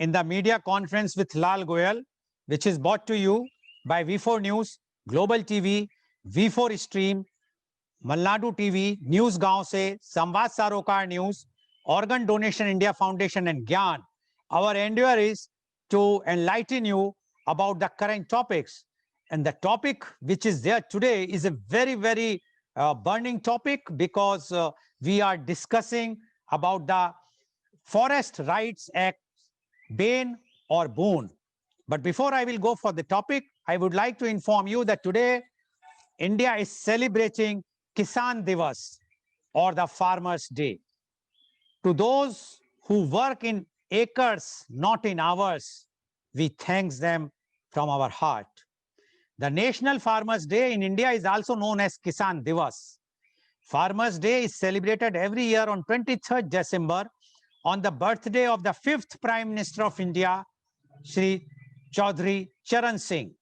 in the media conference with Lal Goyal, which is brought to you by V4 News, Global TV, V4 Stream, Malnadu TV, News Gaon Se, Samvad Sarokar News, Organ Donation India Foundation and Gyan. Our endeavor is to enlighten you about the current topics. And the topic which is there today is a very, very burning topic because we are discussing about the Forest Rights Act, bane or boon. But before I will go for the topic, I would like to inform you that today India is celebrating Kisan Divas or the Farmers' Day. To those who work in acres, not in hours, we thank them from our heart. The National Farmers' Day in India is also known as Kisan Divas. Farmers' Day is celebrated every year on 23rd December on the birthday of the 5th Prime Minister of India, Shri Chaudhry Charan Singh.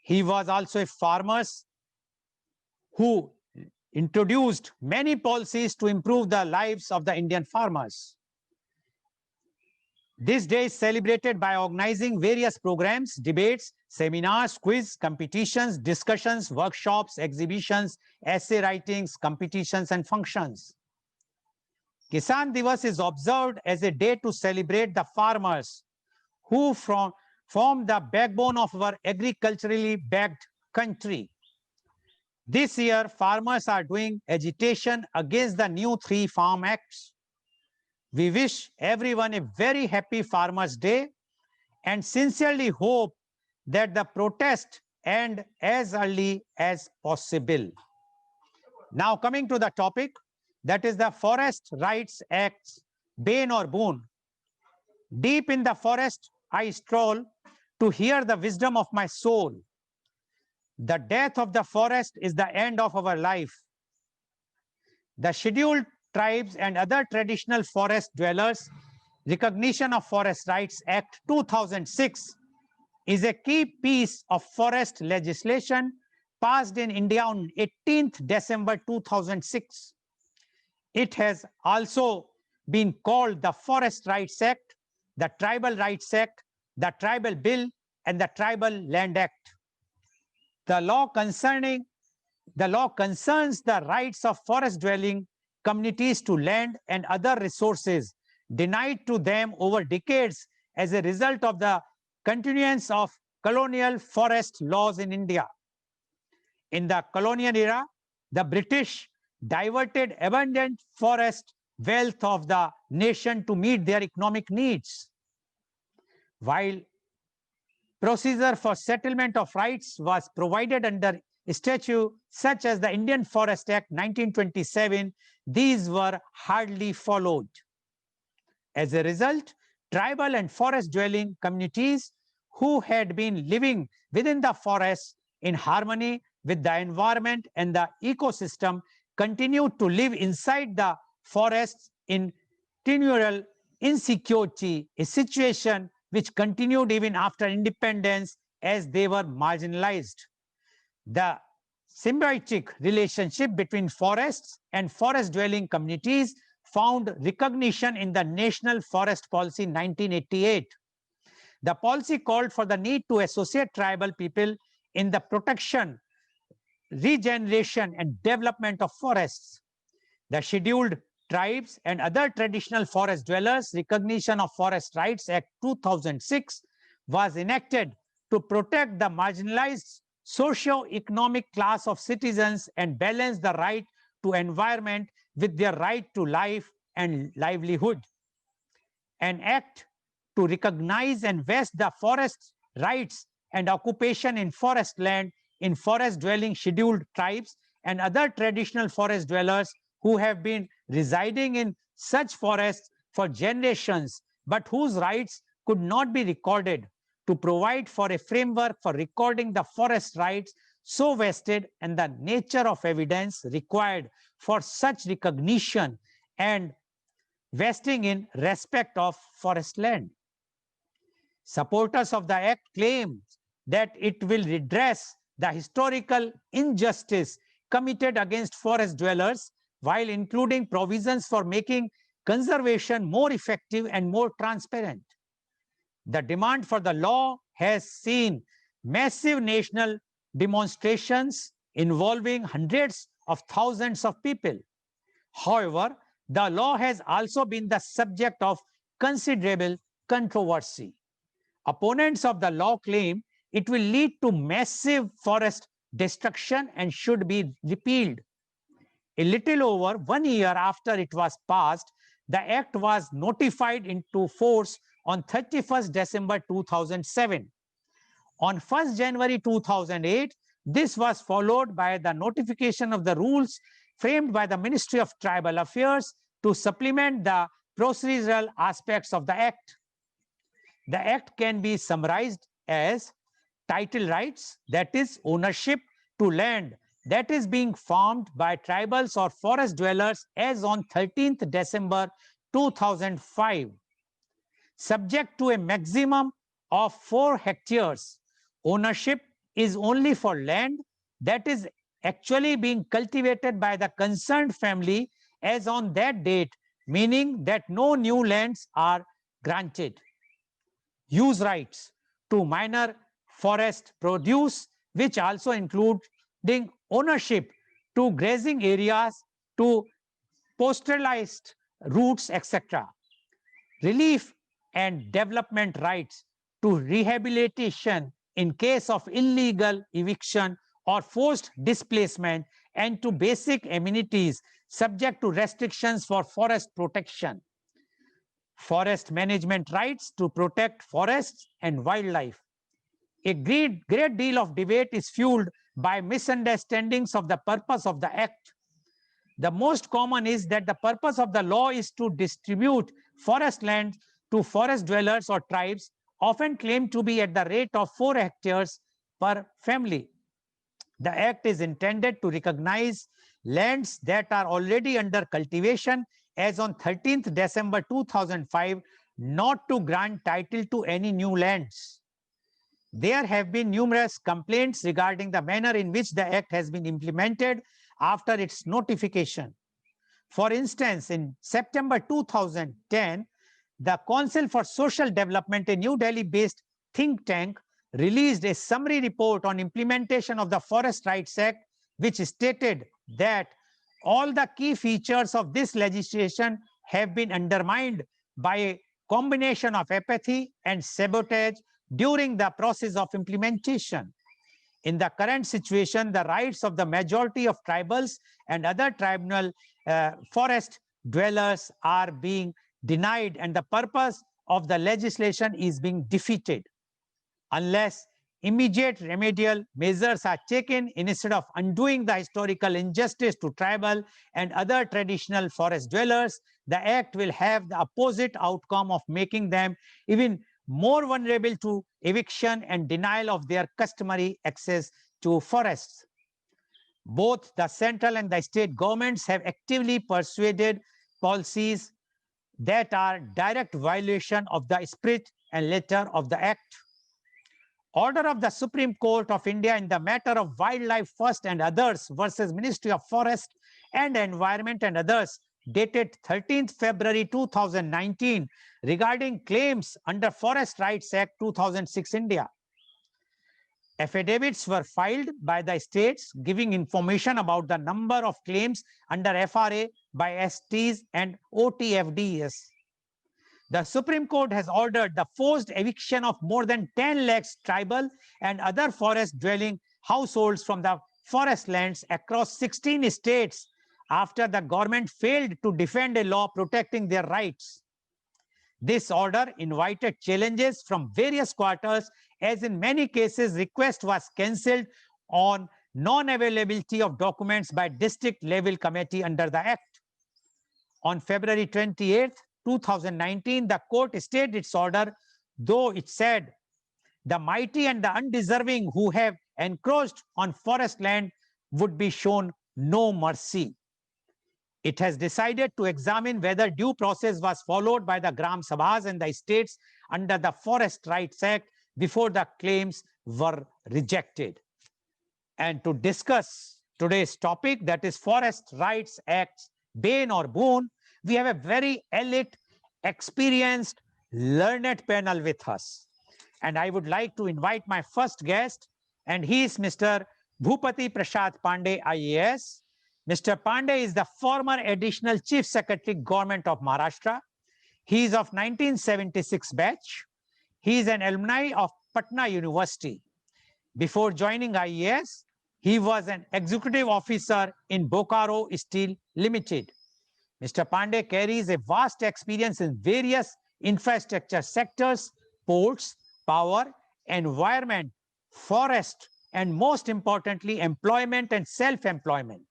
He was also a farmer who introduced many policies to improve the lives of the Indian farmers. This day is celebrated by organizing various programs, debates, seminars, quiz, competitions, discussions, workshops, exhibitions, essay writings, competitions, and functions. Kisan Divas is observed as a day to celebrate the farmers who form the backbone of our agriculturally backed country. This year, farmers are doing agitation against the new 3 Farm Acts. We wish everyone a very happy Farmers' Day and sincerely hope that the protest end as early as possible. Now coming to the topic, that is the Forest Rights Acts, bane or boon. Deep in the forest, I stroll to hear the wisdom of my soul. The death of the forest is the end of our life. The scheduled tribes and other traditional forest dwellers Recognition of Forest Rights Act 2006 is a key piece of forest legislation passed in India on 18th December 2006. It has also been called the Forest Rights Act, the Tribal Rights Act, the Tribal Bill, and the Tribal Land Act. The law concerns the rights of forest-dwelling communities to land and other resources denied to them over decades as a result of the continuance of colonial forest laws in India. In the colonial era, the British diverted abundant forest wealth of the nation to meet their economic needs. While procedure for settlement of rights was provided under statute such as the Indian Forest Act 1927, these were hardly followed. As a result, tribal and forest-dwelling communities who had been living within the forest in harmony with the environment and the ecosystem continued to live inside the forests in continual insecurity, a situation which continued even after independence as they were marginalized. The symbiotic relationship between forests and forest-dwelling communities found recognition in the National Forest Policy 1988. The policy called for the need to associate tribal people in the protection, regeneration, and development of forests. The Scheduled Tribes and Other Traditional Forest Dwellers Recognition of Forest Rights Act 2006 was enacted to protect the marginalized socio-economic class of citizens and balance the right to environment with their right to life and livelihood. An act to recognize and vest the forest rights and occupation in forest land in forest-dwelling scheduled tribes and other traditional forest dwellers who have been residing in such forests for generations, but whose rights could not be recorded, to provide for a framework for recording the forest rights so vested and the nature of evidence required for such recognition and vesting in respect of forest land. Supporters of the Act claim that it will redress the historical injustice committed against forest dwellers while including provisions for making conservation more effective and more transparent. The demand for the law has seen massive national demonstrations involving hundreds of thousands of people. However, the law has also been the subject of considerable controversy. Opponents of the law claim it will lead to massive forest destruction and should be repealed. A little over 1 year after it was passed, the act was notified into force on 31st December 2007. On 1st January 2008, this was followed by the notification of the rules framed by the Ministry of Tribal Affairs to supplement the procedural aspects of the act. The act can be summarized as title rights, that is ownership to land that is being farmed by tribals or forest dwellers as on 13th December 2005. Subject to a maximum of 4 hectares, ownership is only for land that is actually being cultivated by the concerned family as on that date, meaning that no new lands are granted. Use rights to minor forest produce, which also including ownership to grazing areas, to pastoralized routes, etc. Relief and development rights to rehabilitation in case of illegal eviction or forced displacement, and to basic amenities subject to restrictions for forest protection. Forest management rights to protect forests and wildlife. A great deal of debate is fueled by misunderstandings of the purpose of the act. The most common is that the purpose of the law is to distribute forest land to forest dwellers or tribes, often claimed to be at the rate of 4 hectares per family. The act is intended to recognize lands that are already under cultivation as on 13th December 2005, not to grant title to any new lands. There have been numerous complaints regarding the manner in which the act has been implemented after its notification. For instance, in September 2010, the Council for Social Development, a New Delhi-based think tank, released a summary report on implementation of the Forest Rights Act, which stated that all the key features of this legislation have been undermined by a combination of apathy and sabotage during the process of implementation. In the current situation, the rights of the majority of tribals and other tribal forest dwellers are being denied, and the purpose of the legislation is being defeated. Unless immediate remedial measures are taken, instead of undoing the historical injustice to tribal and other traditional forest dwellers, the act will have the opposite outcome of making them even more vulnerable to eviction and denial of their customary access to forests. Both the central and the state governments have actively pursued policies that are direct violation of the spirit and letter of the act. Order of the Supreme Court of India in the matter of Wildlife First and Others versus Ministry of Forest and Environment and Others, dated 13th February 2019, regarding claims under Forest Rights Act 2006 India. Affidavits were filed by the states giving information about the number of claims under FRA by STs and OTFDs. The Supreme Court has ordered the forced eviction of more than 10 lakhs tribal and other forest dwelling households from the forest lands across 16 states after the government failed to defend a law protecting their rights. This order invited challenges from various quarters, as in many cases request was cancelled on non-availability of documents by district level committee under the act. On February 28, 2019, the court stayed its order, though it said the mighty and the undeserving who have encroached on forest land would be shown no mercy. It has decided to examine whether due process was followed by the Gram Sabhas and the states under the Forest Rights Act before the claims were rejected. And to discuss today's topic, that is Forest Rights Act's bane or boon, we have a very elite, experienced, learned panel with us. And I would like to invite my first guest, and he is Mr. Bhupati Prasad Pandey, IAS. Mr. Pandey is the former Additional Chief Secretary, Government of Maharashtra. He is of 1976 batch. He is an alumni of Patna University. Before joining IAS, he was an executive officer in Bokaro Steel Limited. Mr. Pandey carries a vast experience in various infrastructure sectors, ports, power, environment, forest, and most importantly, employment and self-employment.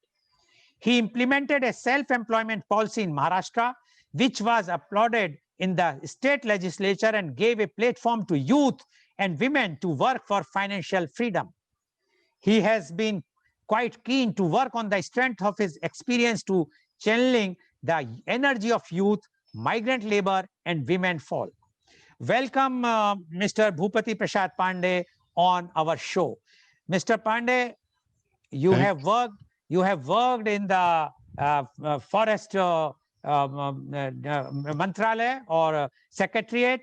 He implemented a self-employment policy in Maharashtra, which was applauded in the state legislature and gave a platform to youth and women to work for financial freedom. He has been quite keen to work on the strength of his experience to channeling the energy of youth, migrant labor, and women folk. Welcome, Mr. Bhupati Prasad Pandey on our show. Mr. Pandey, you have worked in the forest Mantralaya or Secretariat,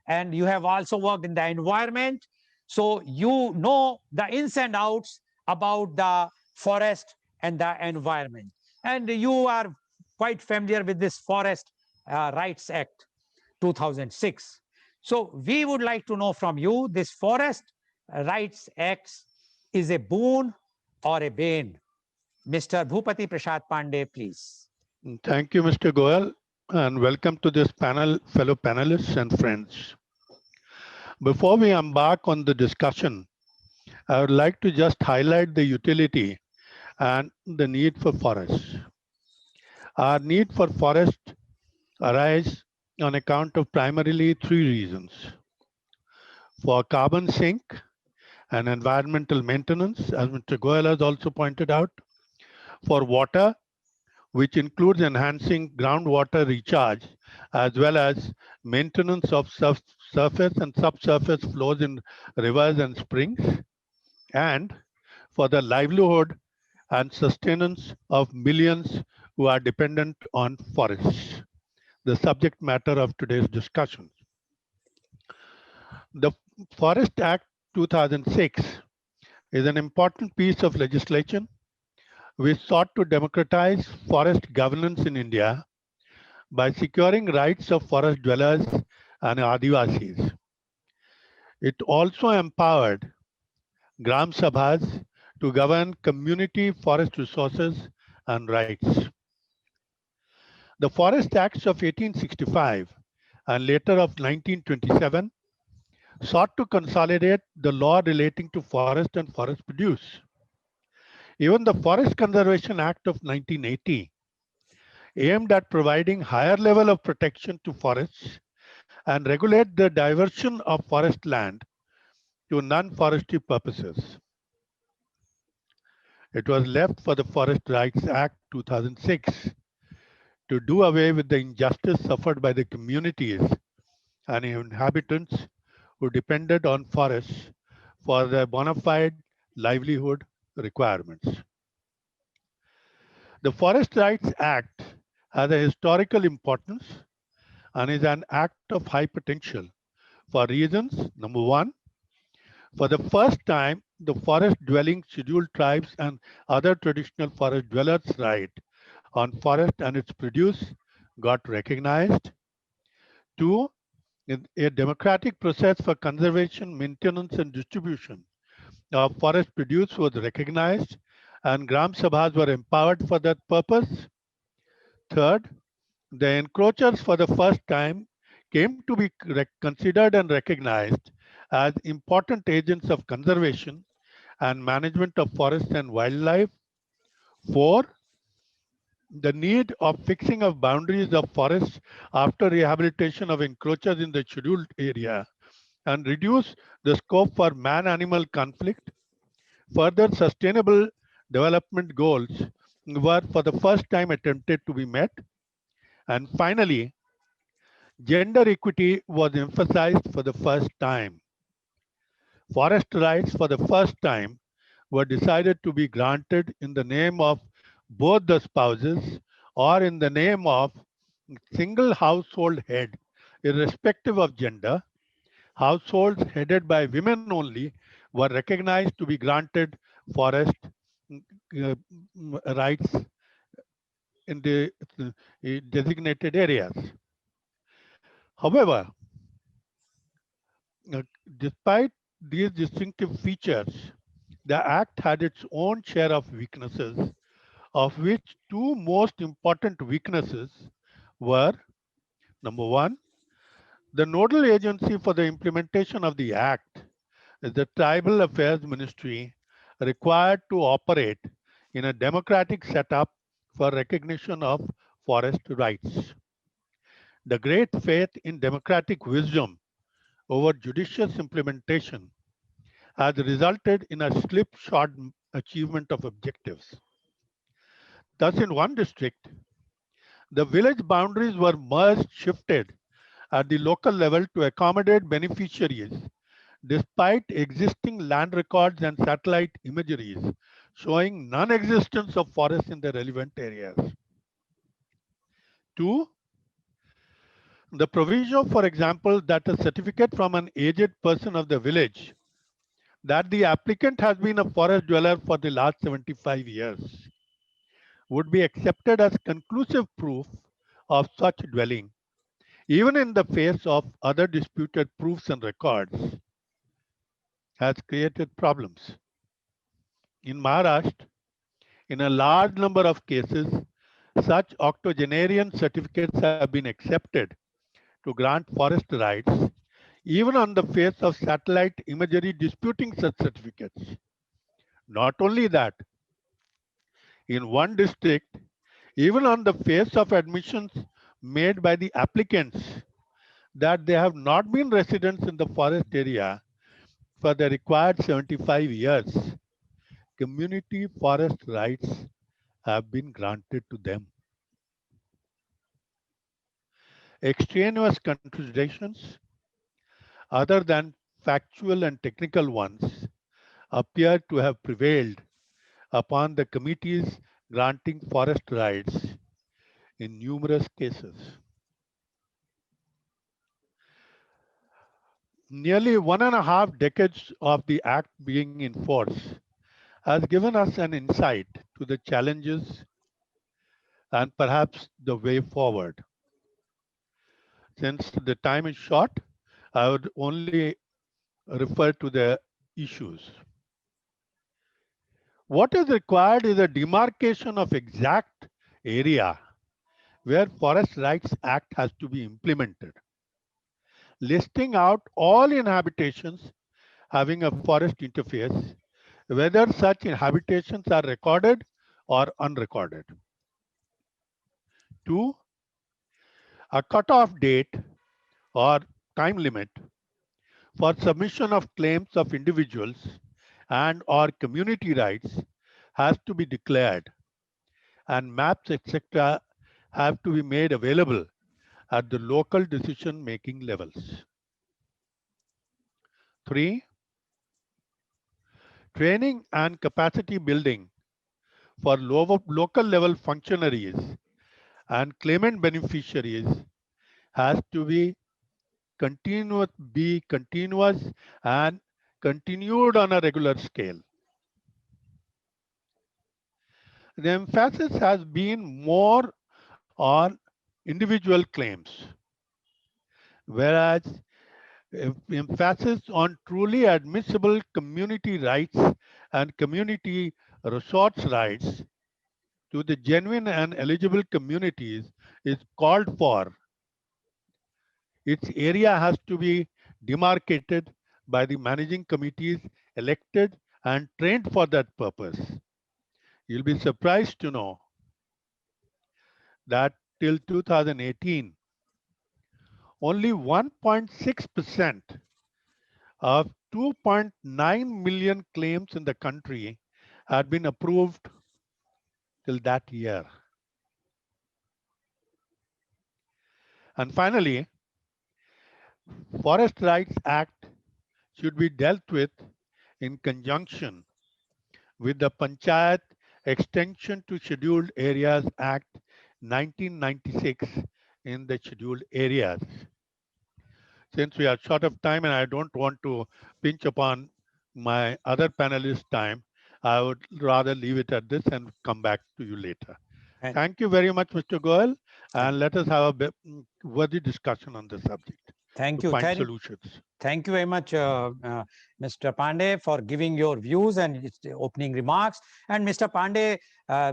and you have also worked in the environment. So you know the ins and outs about the forest and the environment. And you are quite familiar with this Forest Rights Act 2006. So we would like to know from you, this Forest Rights Act is a boon or a bane? Mr. Bhupati Prasad Pandey, please. Thank you, Mr. Goel, and welcome to this panel, fellow panelists and friends. Before we embark on the discussion, I would like to just highlight the utility and the need for forests. Our need for forest arises on account of primarily three reasons: for carbon sink and environmental maintenance, as Mr. Goel has also pointed out; for water, which includes enhancing groundwater recharge, as well as maintenance of surface and subsurface flows in rivers and springs; and for the livelihood and sustenance of millions who are dependent on forests, the subject matter of today's discussion. The Forest Act 2006 is an important piece of legislation which sought to democratize forest governance in India by securing rights of forest dwellers and Adivasis. It also empowered Gram Sabhas to govern community forest resources and rights. The Forest Acts of 1865 and later of 1927 sought to consolidate the law relating to forest and forest produce. Even the Forest Conservation Act of 1980 aimed at providing higher level of protection to forests and regulate the diversion of forest land to non-forestry purposes. It was left for the Forest Rights Act 2006 to do away with the injustice suffered by the communities and inhabitants who depended on forests for their bona fide livelihood requirements. The Forest Rights Act has a historical importance and is an act of high potential for reasons. Number one, for the first time, the forest dwelling scheduled tribes and other traditional forest dwellers' right on forest and its produce got recognized. Two, a democratic process for conservation, maintenance, and distribution of forest produce was recognized, and Gram Sabhas were empowered for that purpose. Third, the encroachers for the first time came to be considered and recognized as important agents of conservation and management of forests and wildlife. Four, the need of fixing of boundaries of forests after rehabilitation of encroachers in the scheduled area and reduce the scope for man-animal conflict. Further, sustainable development goals were for the first time attempted to be met. And finally, gender equity was emphasized for the first time. Forest rights for the first time were decided to be granted in the name of both the spouses or in the name of single household head irrespective of gender. Households headed by women only were recognized to be granted forest uh, rights in the designated areas. However, uh, despite these distinctive features, the Act had its own share of weaknesses, of which two most important weaknesses were: number one, the nodal agency for the implementation of the Act is the Tribal Affairs Ministry, required to operate in a democratic setup for recognition of forest rights. The great faith in democratic wisdom over judicious implementation has resulted in a slipshod achievement of objectives. Thus, in one district, the village boundaries were merged, shifted at the local level to accommodate beneficiaries, despite existing land records and satellite imageries showing non-existence of forests in the relevant areas. Two, the provision, for example, that a certificate from an aged person of the village that the applicant has been a forest dweller for the last 75 years would be accepted as conclusive proof of such dwelling, even in the face of other disputed proofs and records, has created problems. In Maharashtra, in a large number of cases, such octogenarian certificates have been accepted to grant forest rights, even on the face of satellite imagery disputing such certificates. Not only that, in one district, even on the face of admissions made by the applicants that they have not been residents in the forest area for the required 75 years, community forest rights have been granted to them. Extraneous considerations, other than factual and technical ones, appear to have prevailed upon the committees granting forest rights in numerous cases. Nearly 1.5 decades of the Act being in force has given us an insight to the challenges and perhaps the way forward. Since the time is short, I would only refer to the issues. What is required is a demarcation of exact area where Forest Rights Act has to be implemented, listing out all inhabitations having a forest interface, whether such inhabitations are recorded or unrecorded. Two, a cutoff date or time limit for submission of claims of individuals and or community rights has to be declared, and maps, etc., have to be made available at the local decision making levels. Three, training and capacity building for local level functionaries and claimant beneficiaries has to be continuous and continued on a regular scale. The emphasis has been more on individual claims, whereas emphasis on truly admissible community rights and community resource rights to the genuine and eligible communities is called for. Its area has to be demarcated by the managing committees elected and trained for that purpose. You'll be surprised to know that till 2018, only 1.6% of 2.9 million claims in the country had been approved till that year. And finally, Forest Rights Act should be dealt with in conjunction with the Panchayat Extension to Scheduled Areas Act 1996 in the scheduled areas. since we are short of time and I don't want to pinch upon my other panelists' time, I would rather leave it at this and come back to you later. And Thank you very much, Mr. Goel, and let us have a worthy discussion on this subject thank to you. find solutions. Thank you very much, Mr. Pandey, for giving your views and its opening remarks. And Mr. Pandey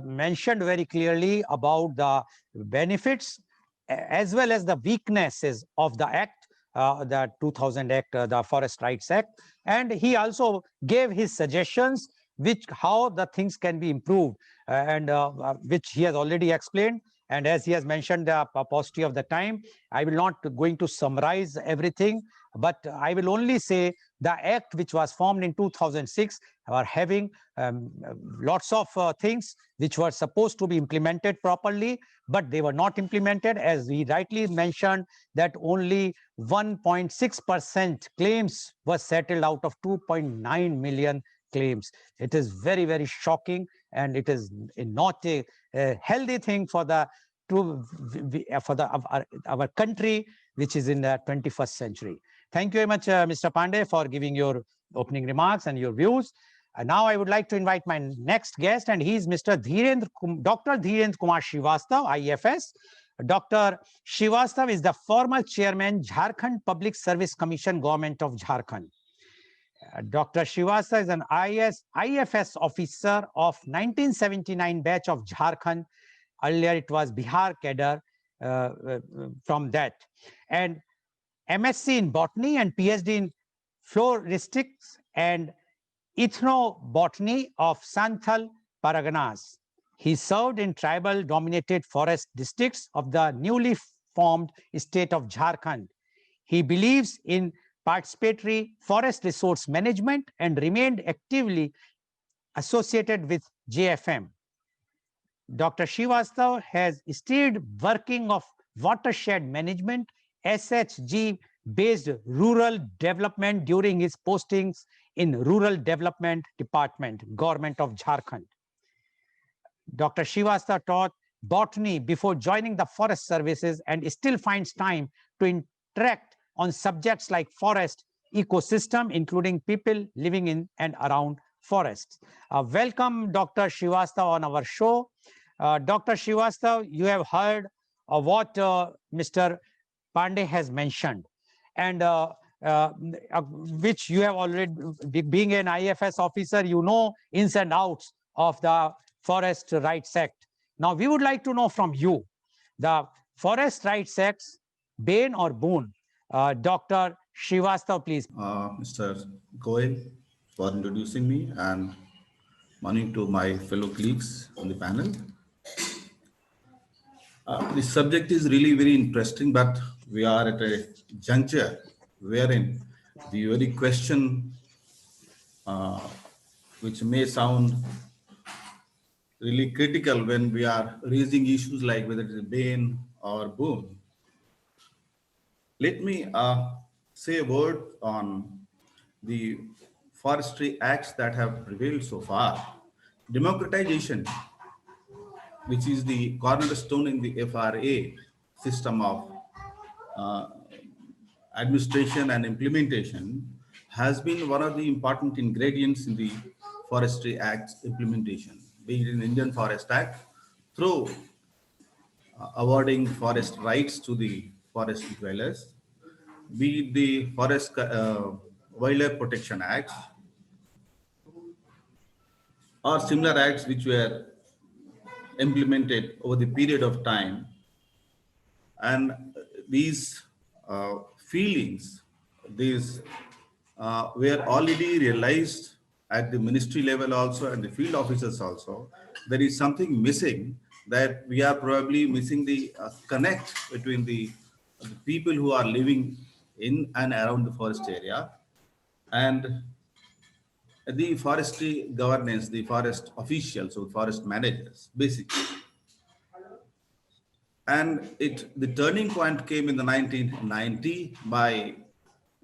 mentioned very clearly about the benefits as well as the weaknesses of the Act, the 2000 Act, the Forest Rights Act. And he also gave his suggestions which how the things can be improved and which he has already explained. And as he has mentioned the paucity of the time, I will not going to summarize everything, but I will only say the act which was formed in 2006 are having lots of things which were supposed to be implemented properly, but they were not implemented. As he rightly mentioned, that only 1.6% claims were settled out of 2.9 million claims. It is very, very shocking, and it is not a healthy thing for the our country, which is in the 21st century. Thank you very much, Mr. Pandey, for giving your opening remarks and your views. Now I would like to invite my next guest, and he is Mr. Dr. Dhirendra Kumar Srivastav, IFS. Dr. Srivastav is the former chairman, Jharkhand Public Service Commission, Government of Jharkhand. Dr. Srivastav is an IFS officer of 1979 batch of Jharkhand. Earlier, it was Bihar cadre from that. And MSc in botany and PhD in floristics and ethnobotany of Santhal Paraganas. He served in tribal-dominated forest districts of the newly formed state of Jharkhand. He believes in participatory forest resource management and remained actively associated with JFM. Dr. Srivastav has steered working of watershed management, SHG-based rural development during his postings in Rural Development Department, Government of Jharkhand. Dr. Srivastav taught botany before joining the Forest Services and still finds time to interact on subjects like forest ecosystem, including people living in and around forests. Welcome, Dr. Srivastav, on our show. Dr. Srivastav, you have heard what Mr. Pandey has mentioned, and which you have already, being an IFS officer, you know ins and outs of the Forest Rights Act. Now, we would like to know from you, the Forest Rights Act, bane or boon? Dr. Srivastav, please. Mr. Goel, for introducing me, and morning to my fellow colleagues on the panel. The subject is really very interesting, but we are at a juncture wherein the very question, which may sound really critical when we are raising issues like whether it is bane or boon. Let me say a word on the forestry acts that have prevailed so far. Democratization, which is the cornerstone in the FRA system of administration and implementation, has been one of the important ingredients in the Forestry Act's implementation, be it in Indian Forest Act, through awarding forest rights to the forest dwellers, be it the Forest Wildlife Protection Acts, or similar acts which were implemented over the period of time. And these feelings, these were already realized at the ministry level also and the field officers also. There is something missing, that we are probably missing the connect between the people who are living in and around the forest area and the forestry governance, the forest officials or forest managers, basically. And the turning point came in the 1990 by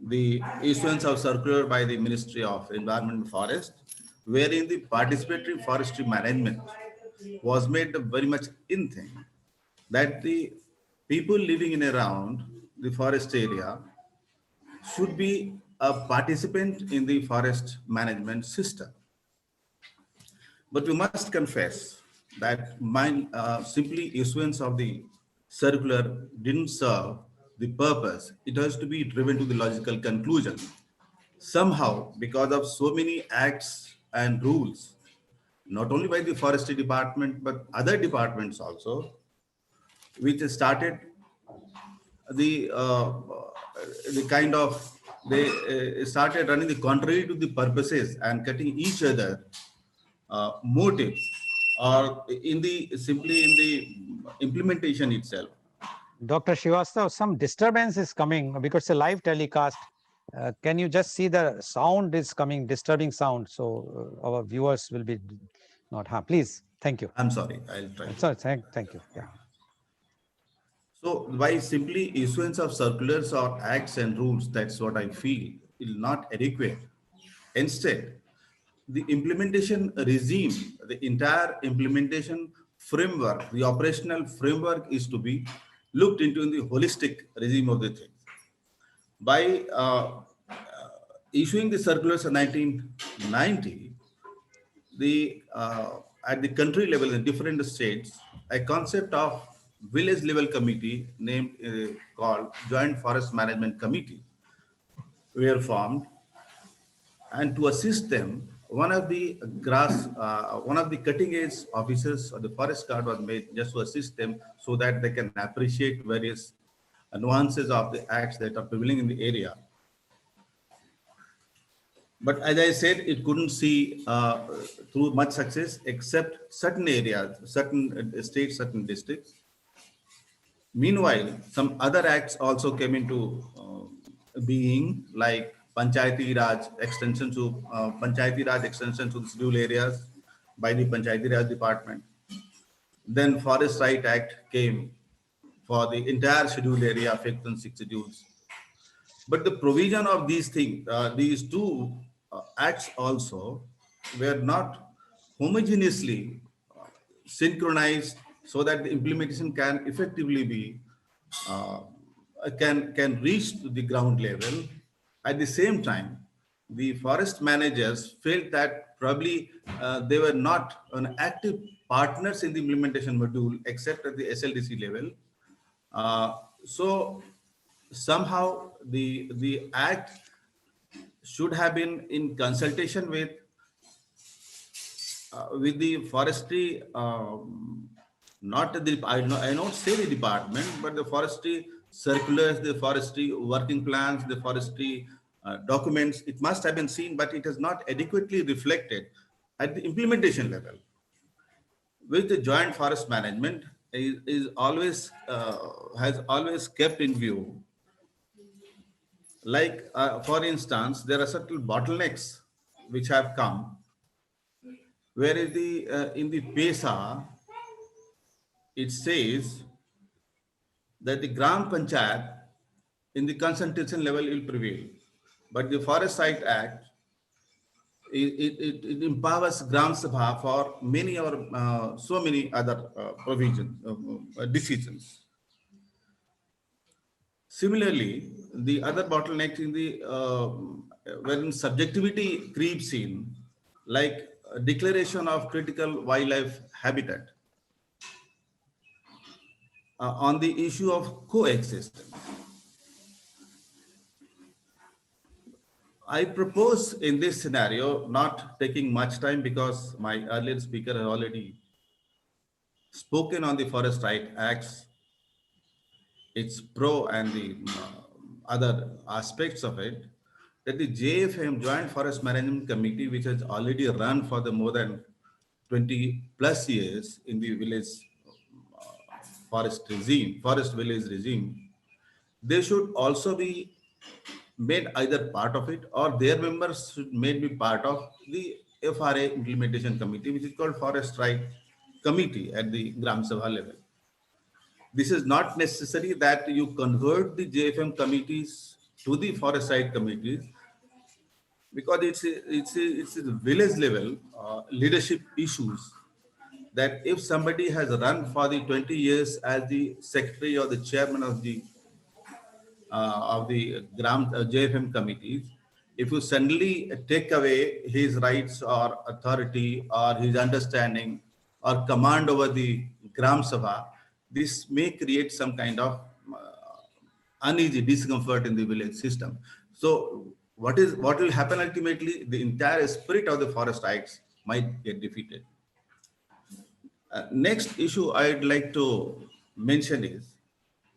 the issuance of circular by the Ministry of Environment and Forest, wherein the participatory forestry management was made a very much in thing, that the people living in around the forest area should be a participant in the forest management system. But we must confess that simply issuance of the circular didn't serve the purpose. It has to be driven to the logical conclusion. Somehow, because of so many acts and rules, not only by the forestry department, but other departments also, which started the kind of, they started running the contrary to the purposes and cutting each other motive, or in the simply in the implementation itself. Dr. Srivastav, some disturbance is coming because it's a live telecast. Can you just see the sound is coming, disturbing sound? So our viewers will be not harmed. Please, thank you. I'm sorry, I'll try. Sorry, thank you. Yeah. So by simply issuance of circulars or acts and rules, that's what I feel, is not adequate. Instead, the implementation regime, the entire implementation framework, the operational framework is to be looked into in the holistic regime of the thing. By issuing the circulars in 1990, at the country level in different states, a concept of village level committee named called Joint Forest Management Committee were formed, and to assist them, one of the cutting edge officers of the forest guard was made just to assist them so that they can appreciate various nuances of the acts that are prevailing in the area. But as I said, it couldn't see through much success except certain areas, certain states, certain districts. Meanwhile, some other acts also came into being, like Panchayati Raj extension to the scheduled areas by the Panchayati Raj department. Then Forest Right Act came for the entire scheduled area affecting 6 schedules. But the provision of these things, these two acts also were not homogeneously synchronized so that the implementation can effectively be can reach to the ground level. At the same time, the forest managers felt that probably they were not an active partners in the implementation module except at the SLDC level. So somehow the act should have been in consultation with the forestry, not the, I not say the department, but the forestry circulars, the forestry working plans, the forestry documents. It must have been seen, but it is not adequately reflected at the implementation level. With the joint forest management is always has always kept in view. Like for instance, there are certain bottlenecks which have come. Whereas in the PESA, it says that the Gram Panchayat in the concentration level will prevail. But the Forest Site Act, it empowers Gram Sabha for many or so many other provisions, decisions. Similarly, the other bottleneck in the wherein subjectivity creeps in, like declaration of critical wildlife habitat, on the issue of coexistence. I propose in this scenario, not taking much time because my earlier speaker has already spoken on the Forest Right Acts, its pro and the other aspects of it, that the JFM, Joint Forest Management Committee, which has already run for the more than 20 plus years in the village forest village regime, they should also be made either part of it or their members should be part of the FRA implementation committee, which is called Forest Right Committee at the Gram Sabha level. This is not necessary that you convert the JFM committees to the Forest Right committees, because it's a village level leadership issues, that if somebody has run for the 20 years as the secretary or the chairman of the of the JFM committees, if you suddenly take away his rights or authority or his understanding or command over the Gram Sabha, this may create some kind of uneasy discomfort in the village system. So what will happen ultimately? The entire spirit of the forest rights might get defeated. Next issue I'd like to mention is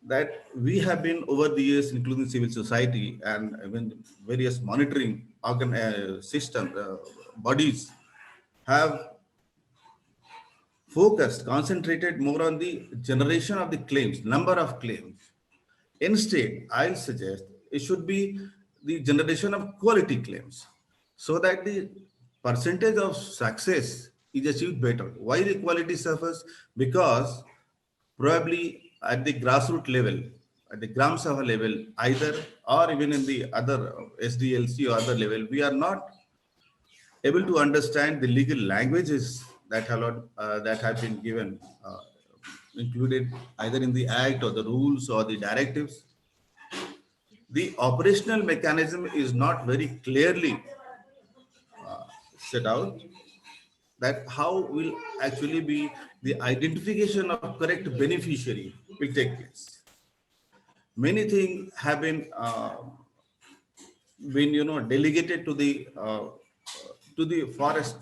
that we have been over the years, including civil society and even various monitoring bodies, have concentrated more on the generation of the claims, number of claims. Instead, I'll suggest it should be the generation of quality claims so that the percentage of success is achieved better. Why the quality suffers? Because probably at the grassroots level, at the Gram Sabha level, either or even in the other SDLC or other level, we are not able to understand the legal languages that have been given, included either in the act or the rules or the directives. The operational mechanism is not very clearly set out, that how will actually be the identification of correct beneficiary will take place. Many things have been delegated to the forest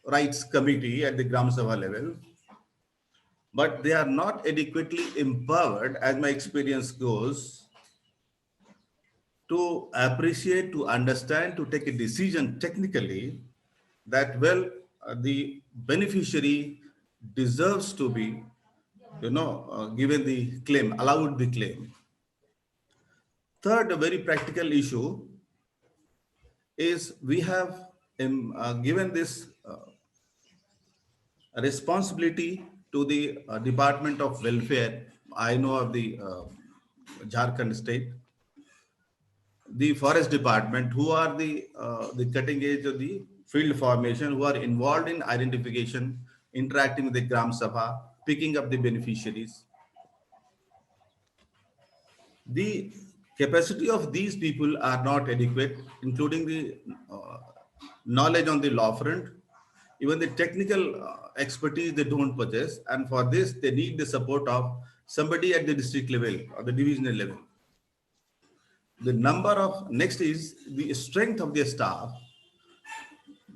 rights committee at the Gram Sabha level, but they are not adequately empowered, as my experience goes, to appreciate, to understand, to take a decision technically that, well, the beneficiary deserves to be, given the claim, allowed the claim. Third, a very practical issue is we have given this responsibility to the Department of Welfare. I know of the Jharkhand state, the forest department, who are the cutting edge of the field formation, who are involved in identification, interacting with the Gram Sabha, picking up the beneficiaries. The capacity of these people are not adequate, including the knowledge on the law front, even the technical expertise they don't possess. And for this, they need the support of somebody at the district level or the divisional level. The number of, next is the strength of their staff.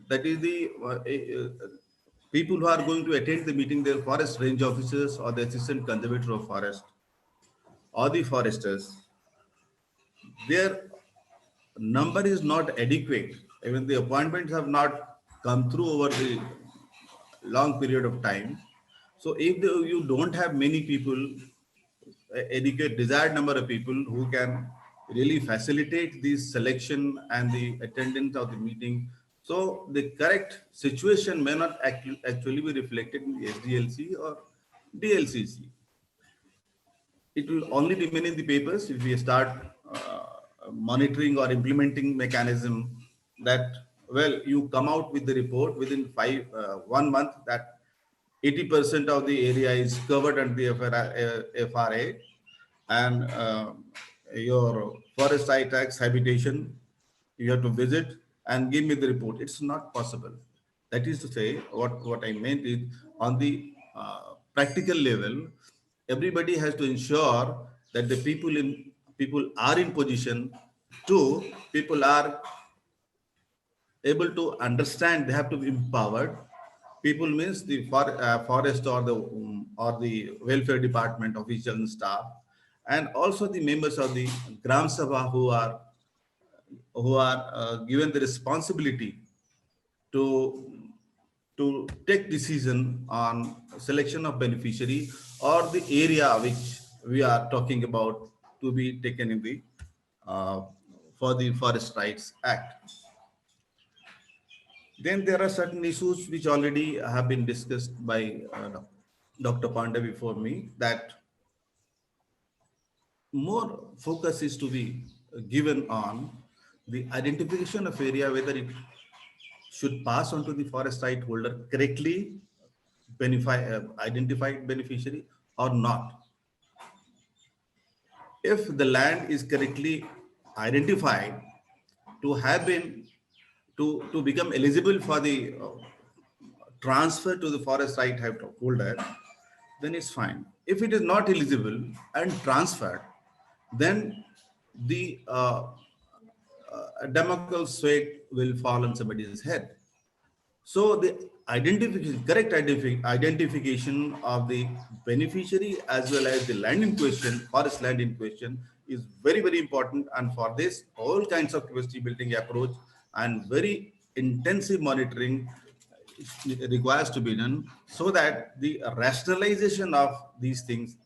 That is the people who are going to attend the meeting, their forest range officers or the assistant conservator of forest or the foresters. Their number is not adequate. Even the appointments have not come through over the long period of time. So if you don't have many people, adequate desired number of people who can really facilitate the selection and the attendance of the meeting, so the correct situation may not actually be reflected in the SDLC or DLCC. It will only remain in the papers if we start monitoring or implementing mechanism that, well, you come out with the report within 1 month that 80% of the area is covered under the FRA, and your forest site tax habitation, you have to visit and give me the report. It's not possible. That is to say, what I meant is, on the practical level, everybody has to ensure that the people are in position to, people are able to understand, they have to be empowered. People means the forest or the welfare department official and staff, and also the members of the Gram Sabha who are given the responsibility to take decision on selection of beneficiary or the area which we are talking about to be taken in the for the Forest Rights Act. Then there are certain issues which already have been discussed by Dr. Pandey before me, that more focus is to be given on the identification of area, whether it should pass on to the forest right holder correctly, identified beneficiary or not. if the land is correctly identified to have been to become eligible for the transfer to the forest right holder, then it's fine. If it is not eligible and transferred, then the Damocles sword will fall on somebody's head. So the correct identification of the beneficiary as well as the land in question, forest land in question, is very, very important. And for this, all kinds of capacity building approach and very intensive monitoring requires to be done, so that the rationalization of these things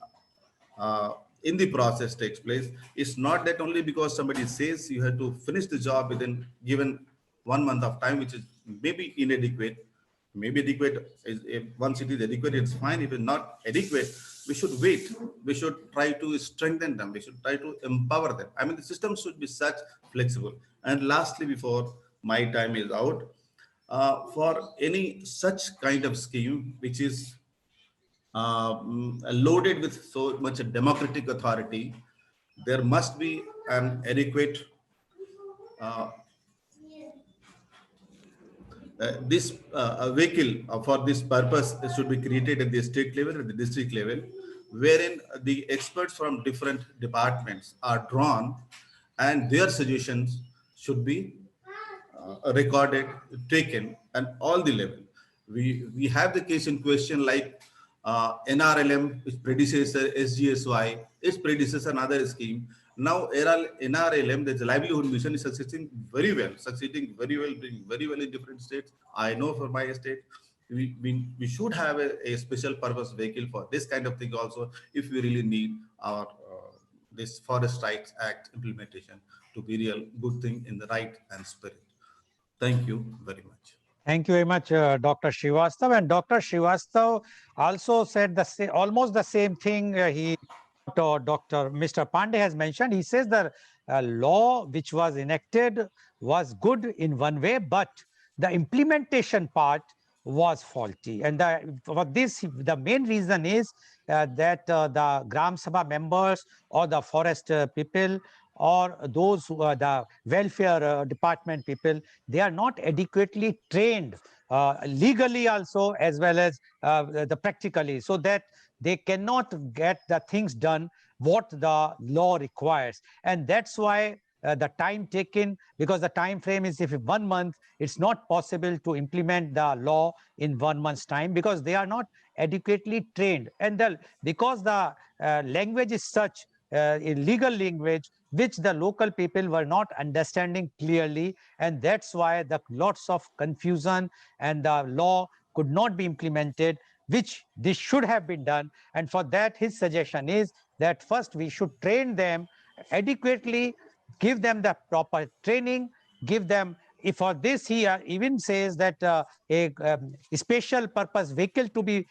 in the process takes place. It's not that only because somebody says you have to finish the job within given 1 month of time, which is maybe inadequate. Maybe adequate is, if once it is adequate, it's fine. If it's not adequate, we should wait. We should try to strengthen them. We should try to empower them. I mean, the system should be such flexible. And lastly, before my time is out, for any such kind of scheme which is loaded with so much democratic authority, there must be an adequate uh, this a vehicle for this purpose should be created at the state level and the district level, wherein the experts from different departments are drawn and their suggestions should be recorded, taken, and all the level. We have the case in question like NRLM, its predecessor SGSY, its predecessor another scheme. Now NRLM, the livelihood mission, is succeeding very well, doing very well in different states. I know for my state, we should have a special purpose vehicle for this kind of thing also, if we really need our this Forest Rights Act implementation to be real good thing in the right and spirit. Thank you very much. Thank you very much, Dr. Srivastav. And Dr. Srivastav also said almost the same thing Dr. Mr. Pandey has mentioned. He says the law which was enacted was good in one way, but the implementation part was faulty. And for this, the main reason is that the Gram Sabha members or the forest people or those who are the welfare department people, they are not adequately trained legally also as well as the practically, so that they cannot get the things done what the law requires. And that's why the time taken, because the time frame is if 1 month, it's not possible to implement the law in 1 month's time because they are not adequately trained. And because the language is such in legal language, which the local people were not understanding clearly, and that's why the lots of confusion and the law could not be implemented, which this should have been done. And for that, his suggestion is that first we should train them adequately, give them the proper training, give them, if for this he even says that a special purpose vehicle to be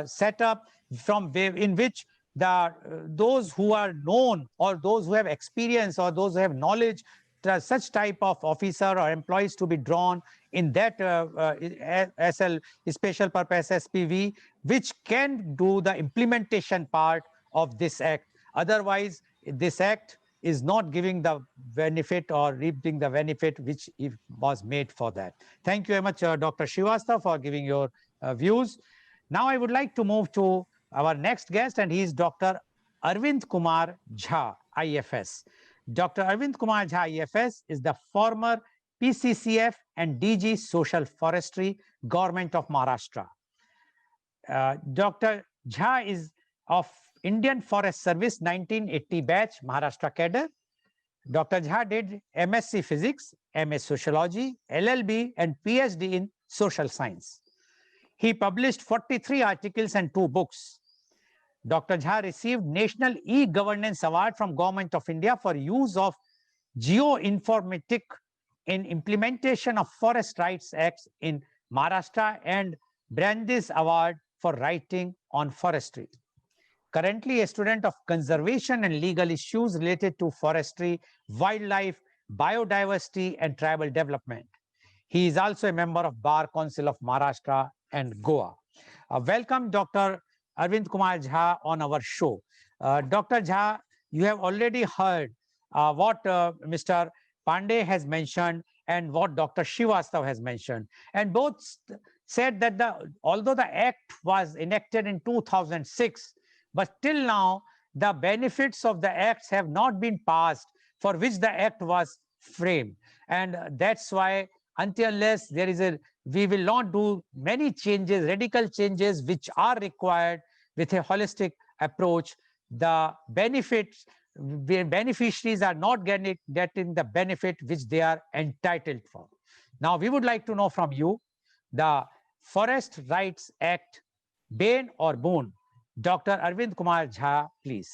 set up in which those who are known or those who have experience or those who have knowledge, such type of officer or employees to be drawn in that SL, special purpose SPV, which can do the implementation part of this act. Otherwise, this act is not giving the benefit or reaping the benefit which was made for that. Thank you very much, Dr. Srivastav, for giving your views. Now I would like to move to our next guest, and he is Dr. Arvind Kumar Jha, IFS. Dr. Arvind Kumar Jha, IFS, is the former PCCF and DG Social Forestry, Government of Maharashtra. Dr. Jha is of Indian Forest Service 1980 batch, Maharashtra cadre. Dr. Jha did MSc Physics, MS Sociology, LLB, and PhD in Social Science. He published 43 articles and 2 books. Dr. Jha received National E-Governance Award from Government of India for use of geoinformatic in implementation of Forest Rights Acts in Maharashtra and Brandeis Award for writing on forestry. Currently a student of conservation and legal issues related to forestry, wildlife, biodiversity, and tribal development. He is also a member of Bar Council of Maharashtra and Goa. Welcome, Dr. Arvind Kumar Jha, on our show. Dr. Jha, you have already heard what Mr. Pandey has mentioned and what Dr. Srivastav has mentioned. And both said that although the act was enacted in 2006, but till now, the benefits of the acts have not been passed for which the act was framed. And that's why until unless there is we will not do many changes, radical changes, which are required with a holistic approach. The benefits, the beneficiaries are not getting the benefit which they are entitled for. Now, we would like to know from you, the Forest Rights Act, bane or boon? Dr. Arvind Kumar Jha, please.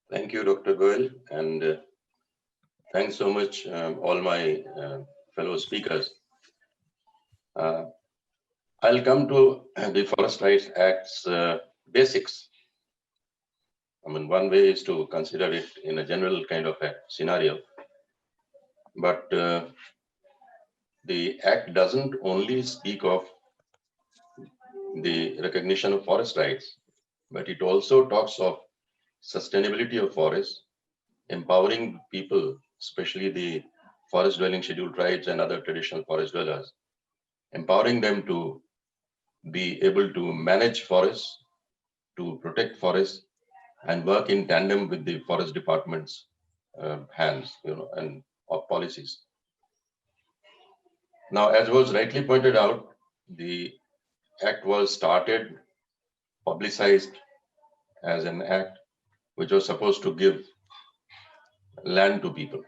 Thank you, Dr. Goel, and thanks so much, all my fellow speakers. I'll come to the Forest Rights Act's basics. I mean, one way is to consider it in a general kind of a scenario, but the Act doesn't only speak of the recognition of forest rights, but it also talks of sustainability of forests, empowering people, especially the forest dwelling scheduled tribes and other traditional forest dwellers, empowering them to be able to manage forests, to protect forests, and work in tandem with the forest department's hands, and of policies. Now, as was rightly pointed out, the act was started, publicized as an act which was supposed to give land to people,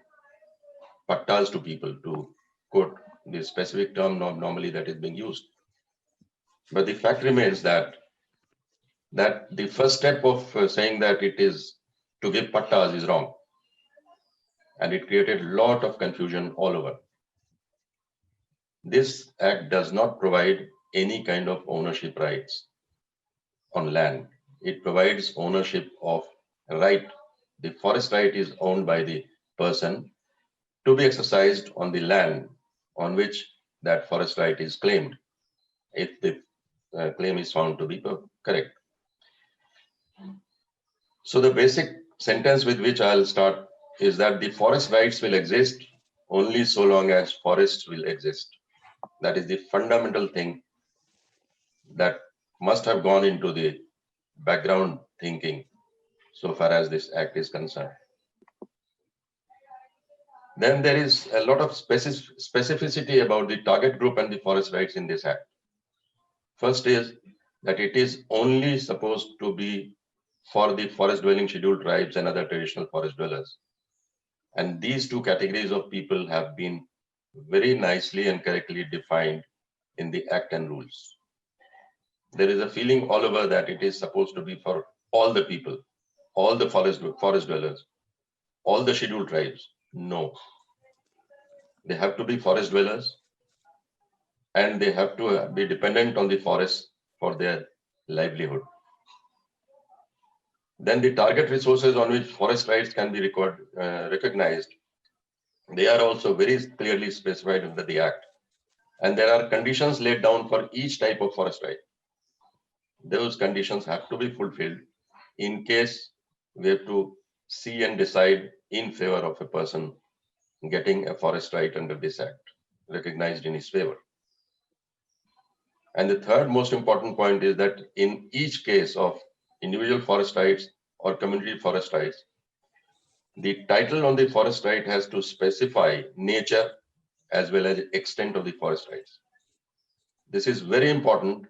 pattas to people, to quote the specific term normally that is being used. But the fact remains that the first step of saying that it is to give pattas is wrong. And it created a lot of confusion all over. This act does not provide any kind of ownership rights on land. It provides ownership of right. The forest right is owned by the person to be exercised on the land on which that forest right is claimed, if the claim is found to be correct. So the basic sentence with which I'll start is that the forest rights will exist only so long as forests will exist. That is the fundamental thing that must have gone into the background thinking so far as this act is concerned. Then there is a lot of specificity about the target group and the forest rights in this act. First is that it is only supposed to be for the forest dwelling scheduled tribes and other traditional forest dwellers. And these two categories of people have been very nicely and correctly defined in the act and rules. There is a feeling all over that it is supposed to be for all the people, all the forest dwellers, all the scheduled tribes. No. They have to be forest dwellers and they have to be dependent on the forest for their livelihood. Then the target resources on which forest rights can be recognized, they are also very clearly specified under the Act. And there are conditions laid down for each type of forest right. Those conditions have to be fulfilled in case we have to see and decide in favor of a person getting a forest right under this Act, recognized in his favor. And the third most important point is that in each case of individual forest rights or community forest rights, the title on the forest right has to specify nature as well as extent of the forest rights. This is very important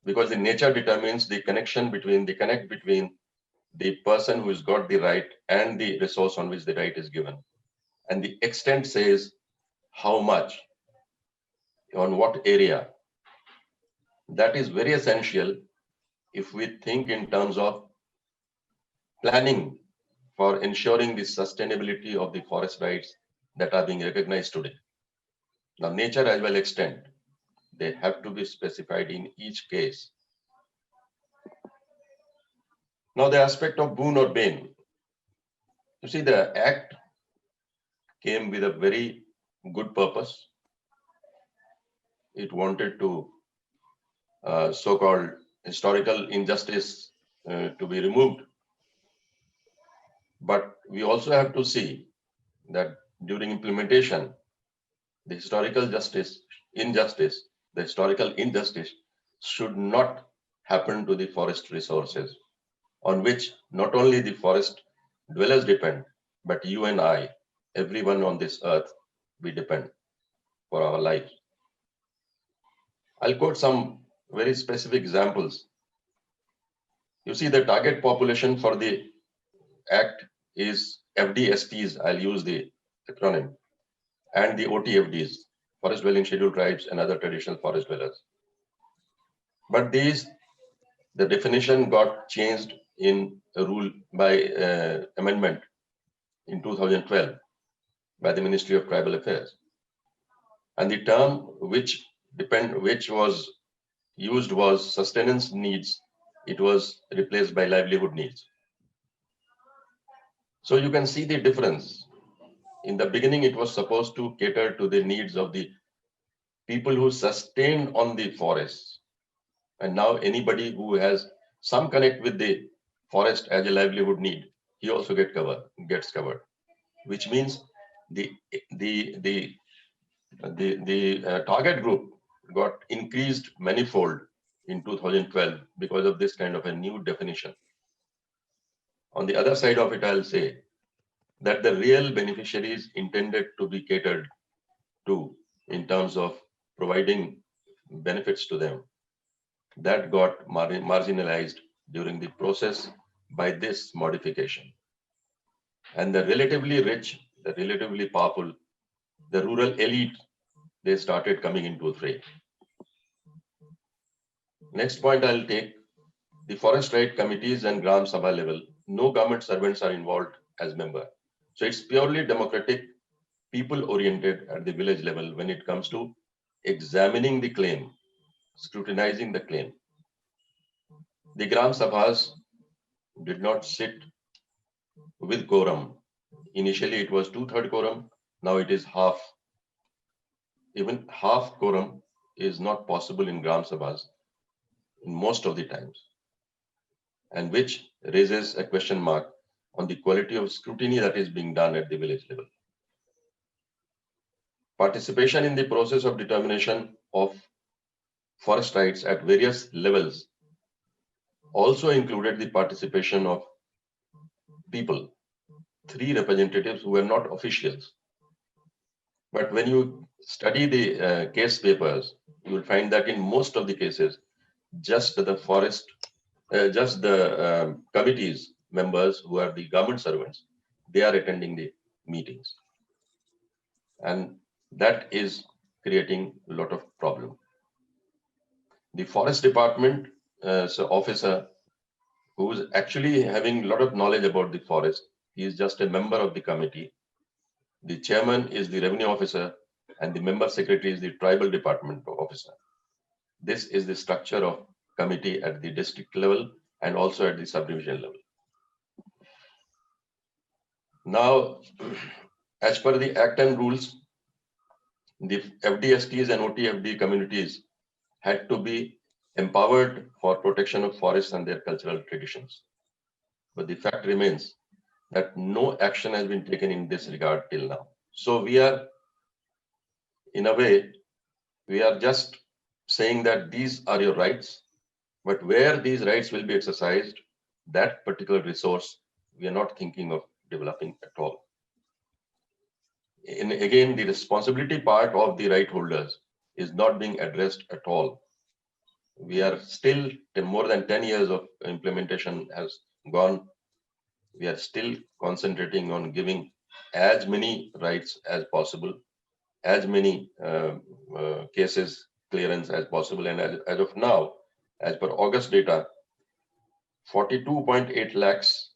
because the nature determines the connection between the person who has got the right and the resource on which the right is given. And the extent says how much, on what area. That is very essential if we think in terms of planning for ensuring the sustainability of the forest rights that are being recognized today. Now, nature as well extent, they have to be specified in each case. Now, the aspect of boon or bane. You see, the Act came with a very good purpose. It wanted to so-called historical injustice to be removed. But we also have to see that during implementation, the historical injustice should not happen to the forest resources, on which not only the forest dwellers depend, but you and I, everyone on this earth, we depend for our life. I'll quote some very specific examples. You see, the target population for the Act is FDSTs, I'll use the acronym, and the OTFDs, Forest Dwelling Scheduled Tribes and other traditional forest dwellers. But the definition got changed in a rule by amendment in 2012 by the Ministry of Tribal Affairs. And the term which was used was sustenance needs. It was replaced by livelihood needs. So you can see the difference. In the beginning, it was supposed to cater to the needs of the people who sustain on the forests. And now anybody who has some connect with the forest as a livelihood need, he also gets covered, which means the target group got increased manifold in 2012 because of this kind of a new definition. On the other side of it, I'll say that the real beneficiaries intended to be catered to in terms of providing benefits to them, that got marginalized during the process by this modification. And the relatively rich, the relatively powerful, the rural elite, they started coming into fray. Next point I'll take, the forest right committees and Gram Sabha level, no government servants are involved as member. So it's purely democratic, people-oriented at the village level when it comes to examining the claim, scrutinizing the claim. The Gram Sabhas did not sit with quorum. Initially, it was 2/3 quorum. Now it is half. Even half quorum is not possible in Gram Sabhas in most of the times, and which raises a question mark on the quality of scrutiny that is being done at the village level. Participation in the process of determination of forest rights at various levels also included the participation of people, 3 representatives who were not officials. But when you study the case papers, you will find that in most of the cases, just the committees members who are the government servants, they are attending the meetings. And that is creating a lot of problem. The forest department officer who is actually having a lot of knowledge about the forest, he is just a member of the committee. The chairman is the revenue officer and the member secretary is the tribal department officer. This is the structure of committee at the district level and also at the subdivision level. Now, as per the Act and rules, the FDSTs and OTFD communities had to be empowered for protection of forests and their cultural traditions. But the fact remains that no action has been taken in this regard till now. So we are, in a way, we are just saying that these are your rights, but where these rights will be exercised, that particular resource, we are not thinking of developing at all. And again, the responsibility part of the right holders is not being addressed at all. We are still, more than 10 years of implementation has gone. We are still concentrating on giving as many rights as possible, as many cases clearance as possible. And as of now, as per August data, 42.8 lakhs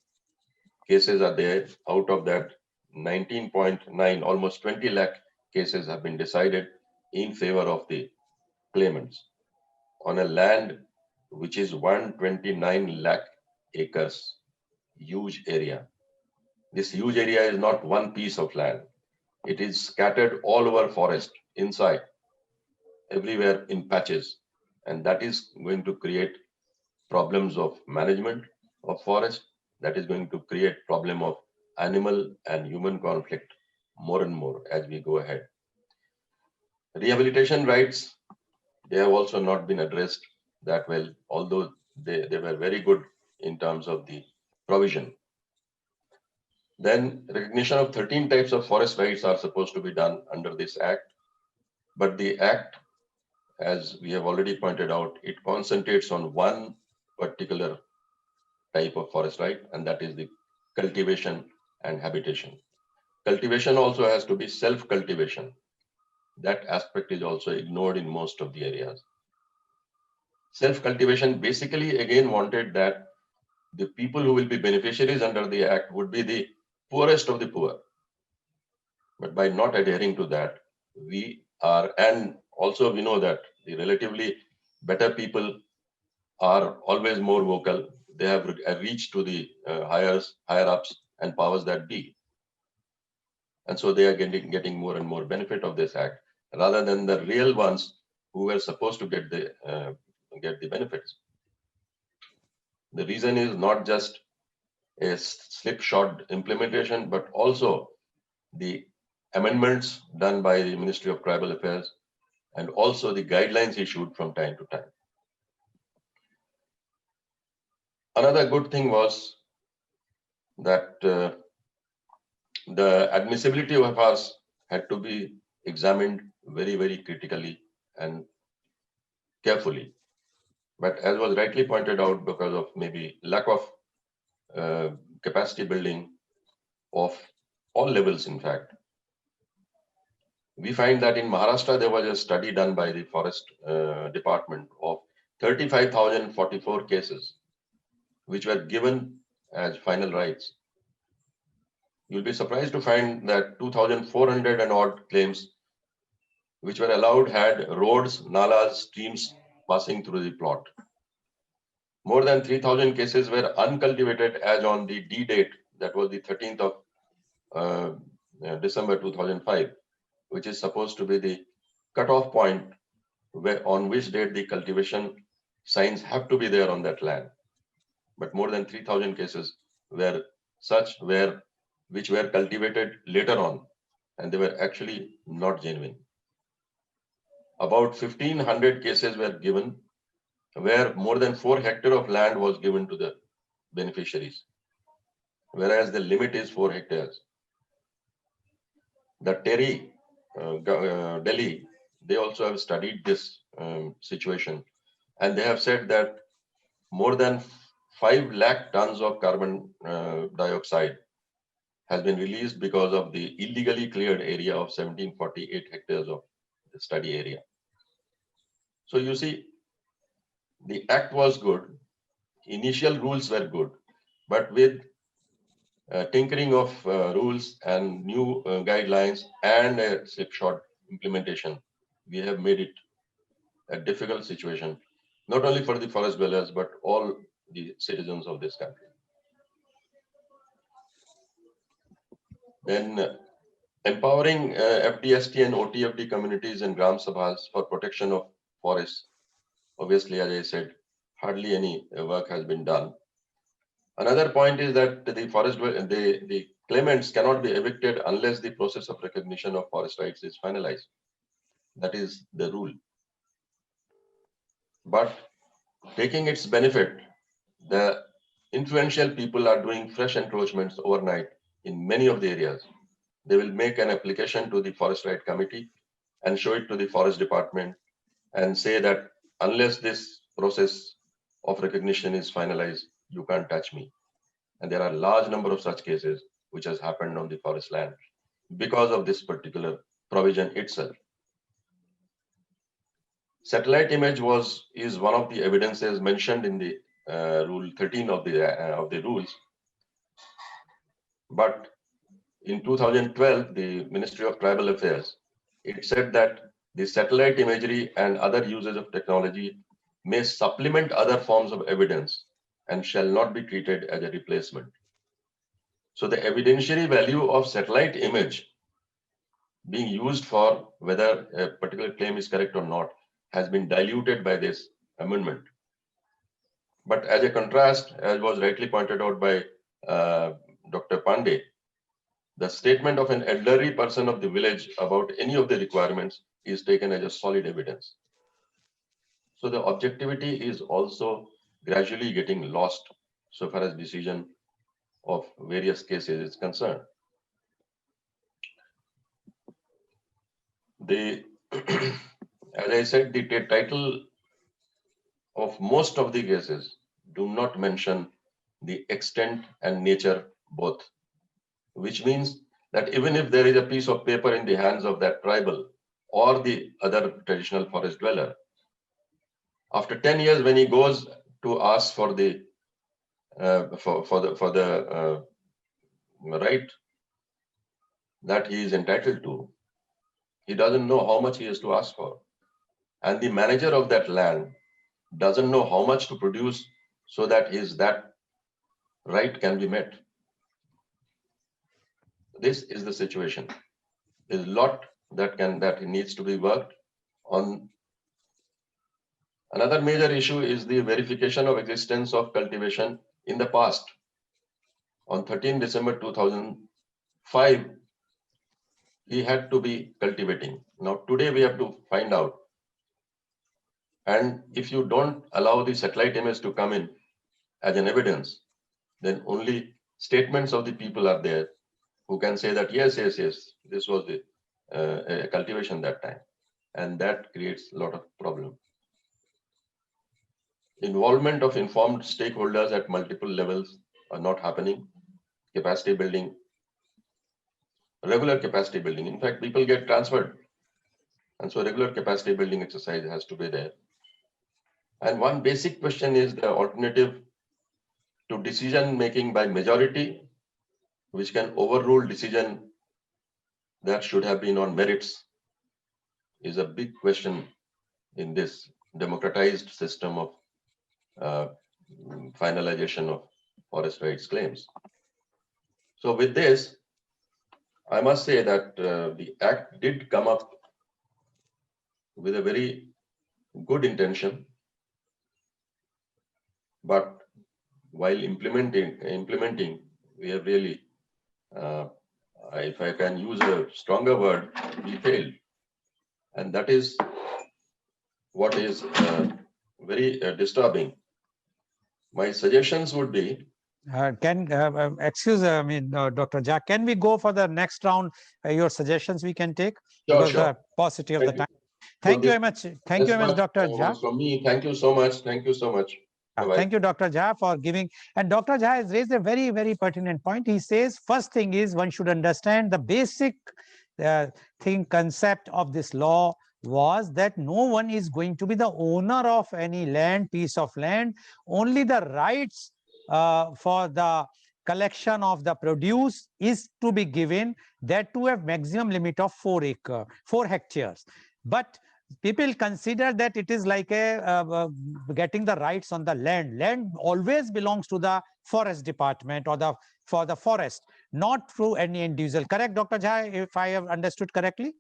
cases are there. Out of that, 19.9, almost 20 lakh cases have been decided in favor of the claimants on a land which is 129 lakh acres, huge area. This huge area is not one piece of land. It is scattered all over forest, inside, everywhere in patches. And that is going to create problems of management of forest. That is going to create problem of animal and human conflict more and more as we go ahead. Rehabilitation rights, they have also not been addressed that well, although they were very good in terms of the provision. Then recognition of 13 types of forest rights are supposed to be done under this act. But the act, as we have already pointed out, it concentrates on one particular type of forest right, and that is the cultivation and habitation. Cultivation also has to be self-cultivation. That aspect is also ignored in most of the areas. Self-cultivation basically again wanted that the people who will be beneficiaries under the act would be the poorest of the poor. But by not adhering to that, we are, and also we know that the relatively better people are always more vocal. They have reached to the higher ups and powers that be. And so they are getting more and more benefit of this act rather than the real ones who were supposed to get the benefits. The reason is not just a slipshod implementation, but also the amendments done by the Ministry of Tribal Affairs and also the guidelines issued from time to time. Another good thing was that the admissibility of FRs had to be examined very, very critically and carefully. But as was rightly pointed out, because of maybe lack of capacity building of all levels, in fact, we find that in Maharashtra, there was a study done by the Forest Department of 35,044 cases, which were given as final rights. You'll be surprised to find that 2,400 and odd claims which were allowed had roads, nalas, streams passing through the plot. More than 3,000 cases were uncultivated as on the D date, that was the 13th of December 2005, which is supposed to be the cutoff point on which date the cultivation signs have to be there on that land. But more than 3,000 cases were such which were cultivated later on, and they were actually not genuine. About 1,500 cases were given where more than 4 hectares of land was given to the beneficiaries, whereas the limit is 4 hectares. The TERI, Delhi, they also have studied this situation, and they have said that more than 5 lakh tons of carbon dioxide has been released because of the illegally cleared area of 1748 hectares of the study area. So you see, the act was good, initial rules were good, but with tinkering of rules and new guidelines and a slipshod implementation, we have made it a difficult situation, not only for the forest dwellers, but all the citizens of this country. Then empowering FDST and OTFD communities and Gram Sabhas for protection of forests. Obviously, as I said, hardly any work has been done. Another point is that the claimants cannot be evicted unless the process of recognition of forest rights is finalized. That is the rule. But taking its benefit, the influential people are doing fresh encroachments overnight in many of the areas. They will make an application to the Forest Right Committee and show it to the Forest Department and say that unless this process of recognition is finalized, you can't touch me. And there are a large number of such cases which has happened on the forest land because of this particular provision itself. Satellite image is one of the evidences mentioned in the Rule 13 of the rules. But in 2012, the Ministry of Tribal Affairs, it said that the satellite imagery and other uses of technology may supplement other forms of evidence and shall not be treated as a replacement. So the evidentiary value of satellite image being used for whether a particular claim is correct or not has been diluted by this amendment. But as a contrast, as was rightly pointed out by Dr. Pandey, the statement of an elderly person of the village about any of the requirements is taken as a solid evidence. So the objectivity is also gradually getting lost so far as decision of various cases is concerned. The, as I said, the title of most of the cases do not mention the extent and nature both, which means that even if there is a piece of paper in the hands of that tribal or the other traditional forest dweller, after 10 years when he goes to ask for the right that he is entitled to, he doesn't know how much he has to ask for, and the manager of that land doesn't know how much to produce so that that right can be met. This is the situation. There's a lot that needs to be worked on. Another major issue is the verification of existence of cultivation in the past. On 13 December 2005, he had to be cultivating. Now today we have to find out. And if you don't allow the satellite image to come in as an evidence, then only statements of the people are there who can say that yes, this was the cultivation that time. And that creates a lot of problem. Involvement of informed stakeholders at multiple levels are not happening. Capacity building, regular capacity building. In fact, people get transferred. And so regular capacity building exercise has to be there. And one basic question is the alternative to decision making by majority, which can overrule decision that should have been on merits, is a big question in this democratized system of finalization of forest rights claims. So with this, I must say that the Act did come up with a very good intention, but while implementing, we have really, if I can use a stronger word, we failed. And that is what is very disturbing. My suggestions would be, excuse me, Dr. Jha, can we go for the next round? Your suggestions we can take because sure. the paucity of Thank the time. Thank you very much. Thank you very much, Dr. Jha. From me, thank you so much. Thank you so much. Bye-bye. Thank you, Dr. Jha, for giving. And Dr. Jha has raised a very, very pertinent point. He says, first thing is one should understand the basic concept of this law was that no one is going to be the owner of any piece of land. Only the rights for the collection of the produce is to be given, that to a maximum limit of 4 hectares. But people consider that it is like getting the rights on the land. Land always belongs to the forest department or for the forest, not through any individual. Correct, Dr. Jha, if I have understood correctly?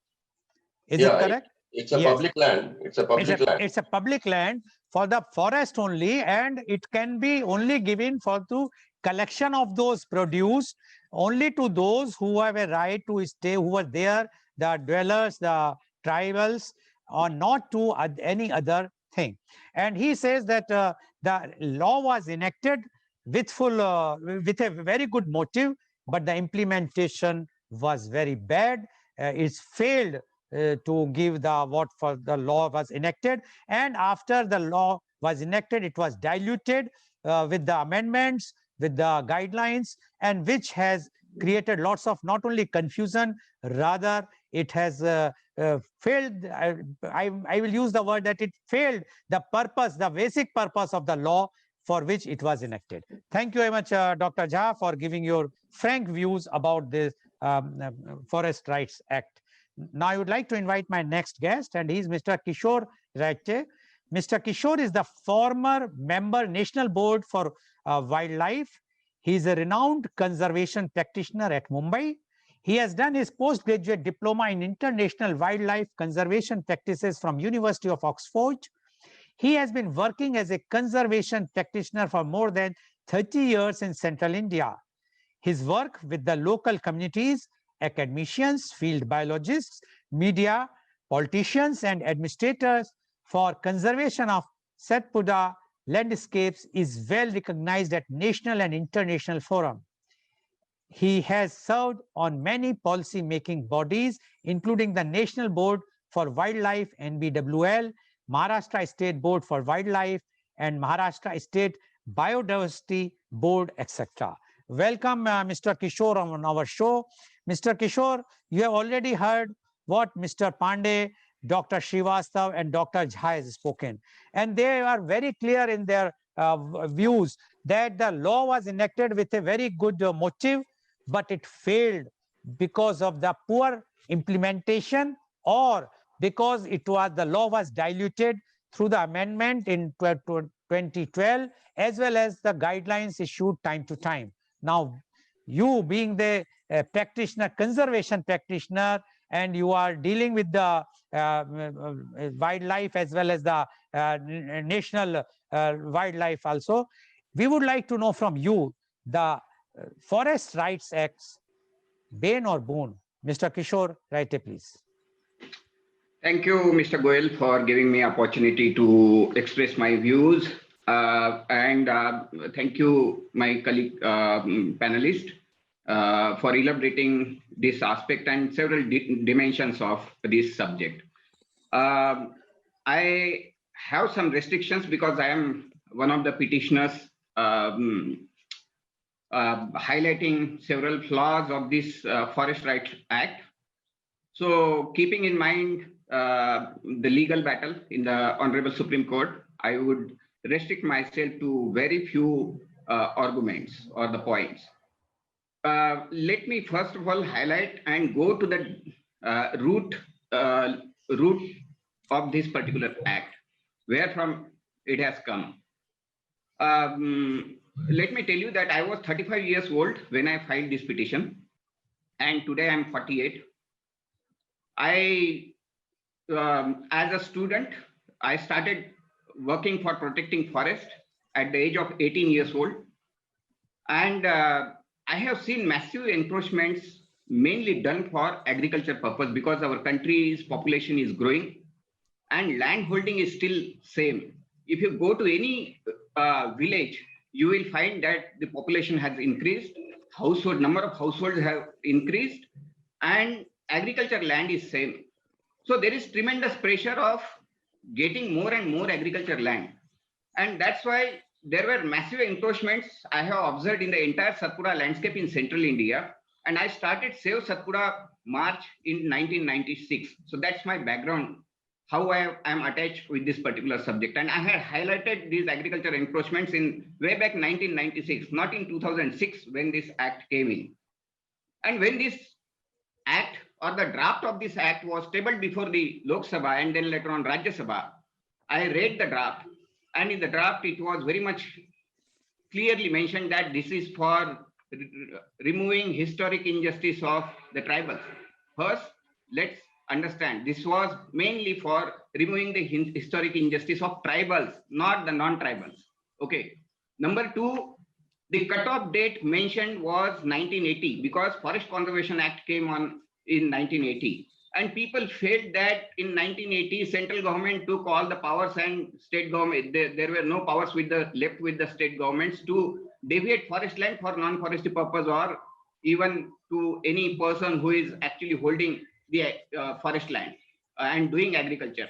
Is it correct? It's a public land. It's a public land. It's a public land for the forest only, and it can be only given for the collection of those produce only to those who have a right to stay, who are there, the dwellers, the tribals, or not to any other thing. And he says that the law was enacted with a very good motive, but the implementation was very bad. It's failed to give what for the law was enacted. And after the law was enacted, it was diluted with the amendments, with the guidelines, and which has created lots of not only confusion, rather it has failed. I will use the word that it failed the purpose, the basic purpose of the law for which it was enacted. Thank you very much, Dr. Jha, for giving your frank views about this Forest Rights Act. Now I would like to invite my next guest, and he is Mr. Kishore Raite. Mr. Kishore is the former member, National Board for Wildlife. He is a renowned conservation practitioner at Mumbai. He has done his postgraduate diploma in international wildlife conservation practices from University of Oxford. He has been working as a conservation practitioner for more than 30 years in central India. His work with the local communities, academicians, field biologists, media, politicians, and administrators for conservation of Satpura landscapes is well recognized at national and international forum. He has served on many policy-making bodies, including the National Board for Wildlife, NBWL, Maharashtra State Board for Wildlife, and Maharashtra State Biodiversity Board, etc. Welcome, Mr. Kishore, on our show. Mr. Kishore, you have already heard what Mr. Pandey, Dr. Srivastav, and Dr. Jha has spoken. And they are very clear in their views that the law was enacted with a very good motive, but it failed because of the poor implementation, or because the law was diluted through the amendment in 2012, as well as the guidelines issued time to time. Now, you being the practitioner, conservation practitioner, and you are dealing with the wildlife as well as the national wildlife also, we would like to know from you the Forest Rights Acts, bane or boon? Mr. Kishore, write it, please. Thank you, Mr. Goel, for giving me opportunity to express my views. And thank you, my colleague panelist, for elaborating this aspect and several dimensions of this subject. I have some restrictions because I am one of the petitioners highlighting several flaws of this Forest Rights Act. So keeping in mind the legal battle in the Honorable Supreme Court, I would restrict myself to very few arguments or the points. Let me first of all highlight and go to the root of this particular act, where from it has come. Let me tell you that I was 35 years old when I filed this petition, and today I'm 48. As a student, I started working for protecting forest at the age of 18 years old. And I have seen massive encroachments mainly done for agriculture purpose, because our country's population is growing and land holding is still same. If you go to any village, you will find that the population has increased, number of households have increased, and agriculture land is same. So there is tremendous pressure of getting more and more agriculture land. And that's why there were massive encroachments I have observed in the entire Satpura landscape in central India. And I started Save Satpura March in 1996. So that's my background, how I am attached with this particular subject. And I had highlighted these agriculture encroachments in way back 1996, not in 2006 when this act came in. And when this act or the draft of this act was tabled before the Lok Sabha and then later on Rajya Sabha, I read the draft, and in the draft it was very much clearly mentioned that this is for removing historic injustice of the tribals. First, let's understand, this was mainly for removing the historic injustice of tribals, not the non-tribals. Okay. Number two, the cutoff date mentioned was 1980, because Forest Conservation Act came on in 1980. And people felt that in 1980, central government took all the powers and state government, there were no powers left with the state governments to deviate forest land for non-forestry purpose, or even to any person who is actually holding the forest land and doing agriculture.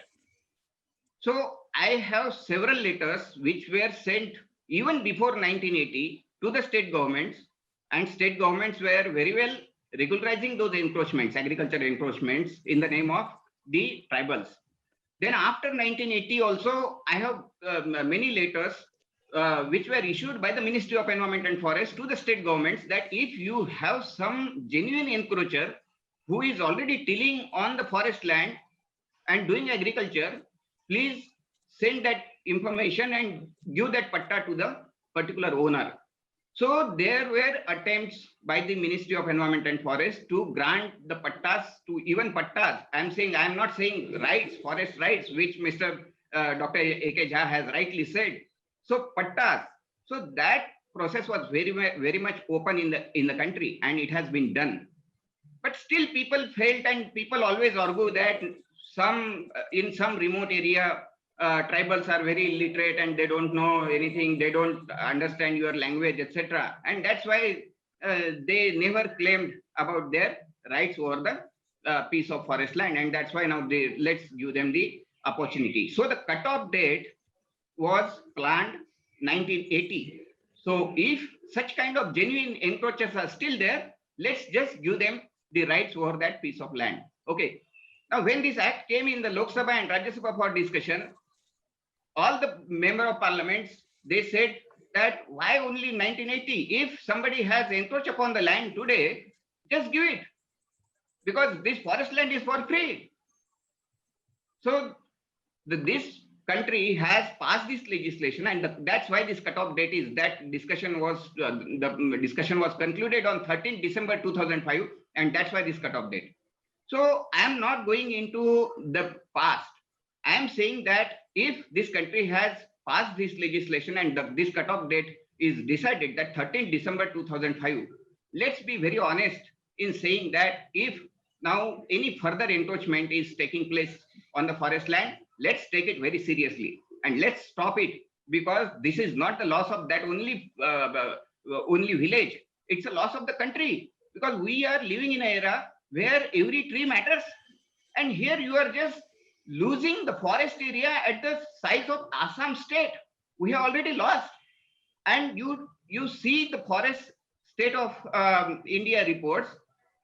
So I have several letters which were sent even before 1980 to the state governments, and state governments were very well regularizing those encroachments, agricultural encroachments, in the name of the tribals. Then after 1980 also, I have many letters which were issued by the Ministry of Environment and Forest to the state governments, that if you have some genuine encroacher who is already tilling on the forest land and doing agriculture, please send that information and give that patta to the particular owner. So there were attempts by the Ministry of Environment and Forest to grant the pattas to even pattas. I'm not saying rights, forest rights, which Mr. Dr. A.K. Jha has rightly said. So pattas. So that process was very much open in the country, and it has been done. But still, people felt, and people always argue that in some remote area, tribals are very illiterate and they don't know anything, they don't understand your language, etc. And that's why they never claimed about their rights over the piece of forest land, and that's why now let's give them the opportunity. So the cutoff date was planned 1980. So if such kind of genuine encroachers are still there, let's just give them the rights over that piece of land. Okay. Now, when this act came in the Lok Sabha and Rajya Sabha for discussion, all the member of parliaments, they said that why only 1980? If somebody has encroached upon the land today, just give it, because this forest land is for free. So this country has passed this legislation, and that's why this cutoff date is that discussion was the discussion was concluded on 13 December 2005, and that's why this cutoff date. So I am not going into the past. I am saying that if this country has passed this legislation and this cutoff date is decided that 13 December 2005, let's be very honest in saying that if now any further encroachment is taking place on the forest land, let's take it very seriously and let's stop it, because this is not the loss of that only village. It's a loss of the country, because we are living in an era where every tree matters. And here you are just losing the forest area at the size of Assam state. We have already lost. And you see the forest state of India reports,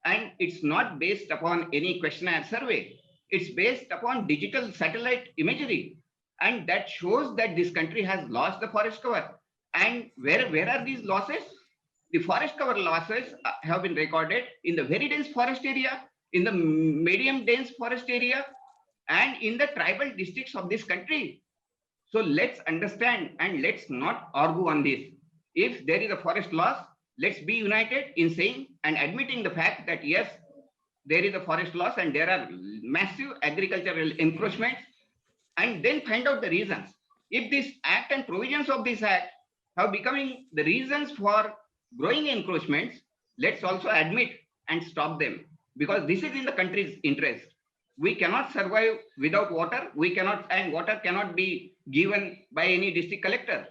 and it's not based upon any questionnaire survey. It's based upon digital satellite imagery. And that shows that this country has lost the forest cover. And where are these losses? The forest cover losses have been recorded in the very dense forest area, in the medium dense forest area, and in the tribal districts of this country. So let's understand and let's not argue on this. If there is a forest loss, let's be united in saying and admitting the fact that yes, there is a forest loss and there are massive agricultural encroachments, and then find out the reasons. If this act and provisions of this act have becoming the reasons for growing encroachments, let's also admit and stop them, because this is in the country's interest. We cannot survive without water. We cannot, and water cannot be given by any district collector.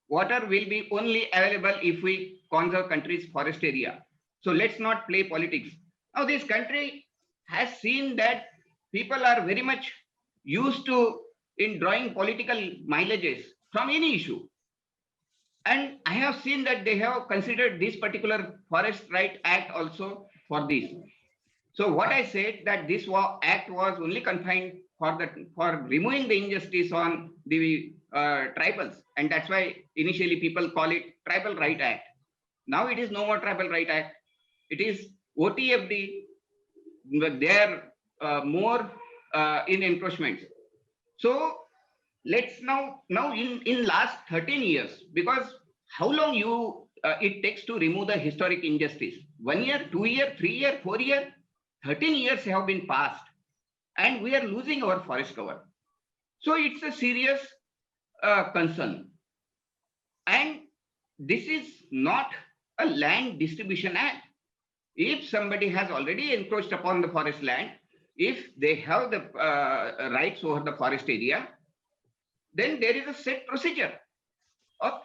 Water will be only available if we conserve country's forest area. So let's not play politics. Now this country has seen that people are very much used to in drawing political mileages from any issue. And I have seen that they have considered this particular Forest Right Act also for this. So what I said that this act was only confined for removing the injustice on the tribals, and that's why initially people call it Tribal Right Act. Now it is no more Tribal Right Act. It is OTFD. They are more in encroachments. So let's now in last 13 years, because how long it takes to remove the historic injustice? 1 year, 2 year, 3 year, 4 year, 13 years have been passed, and we are losing our forest cover. So it's a serious concern. And this is not a land distribution act. If somebody has already encroached upon the forest land, if they have the rights over the forest area, then there is a set procedure of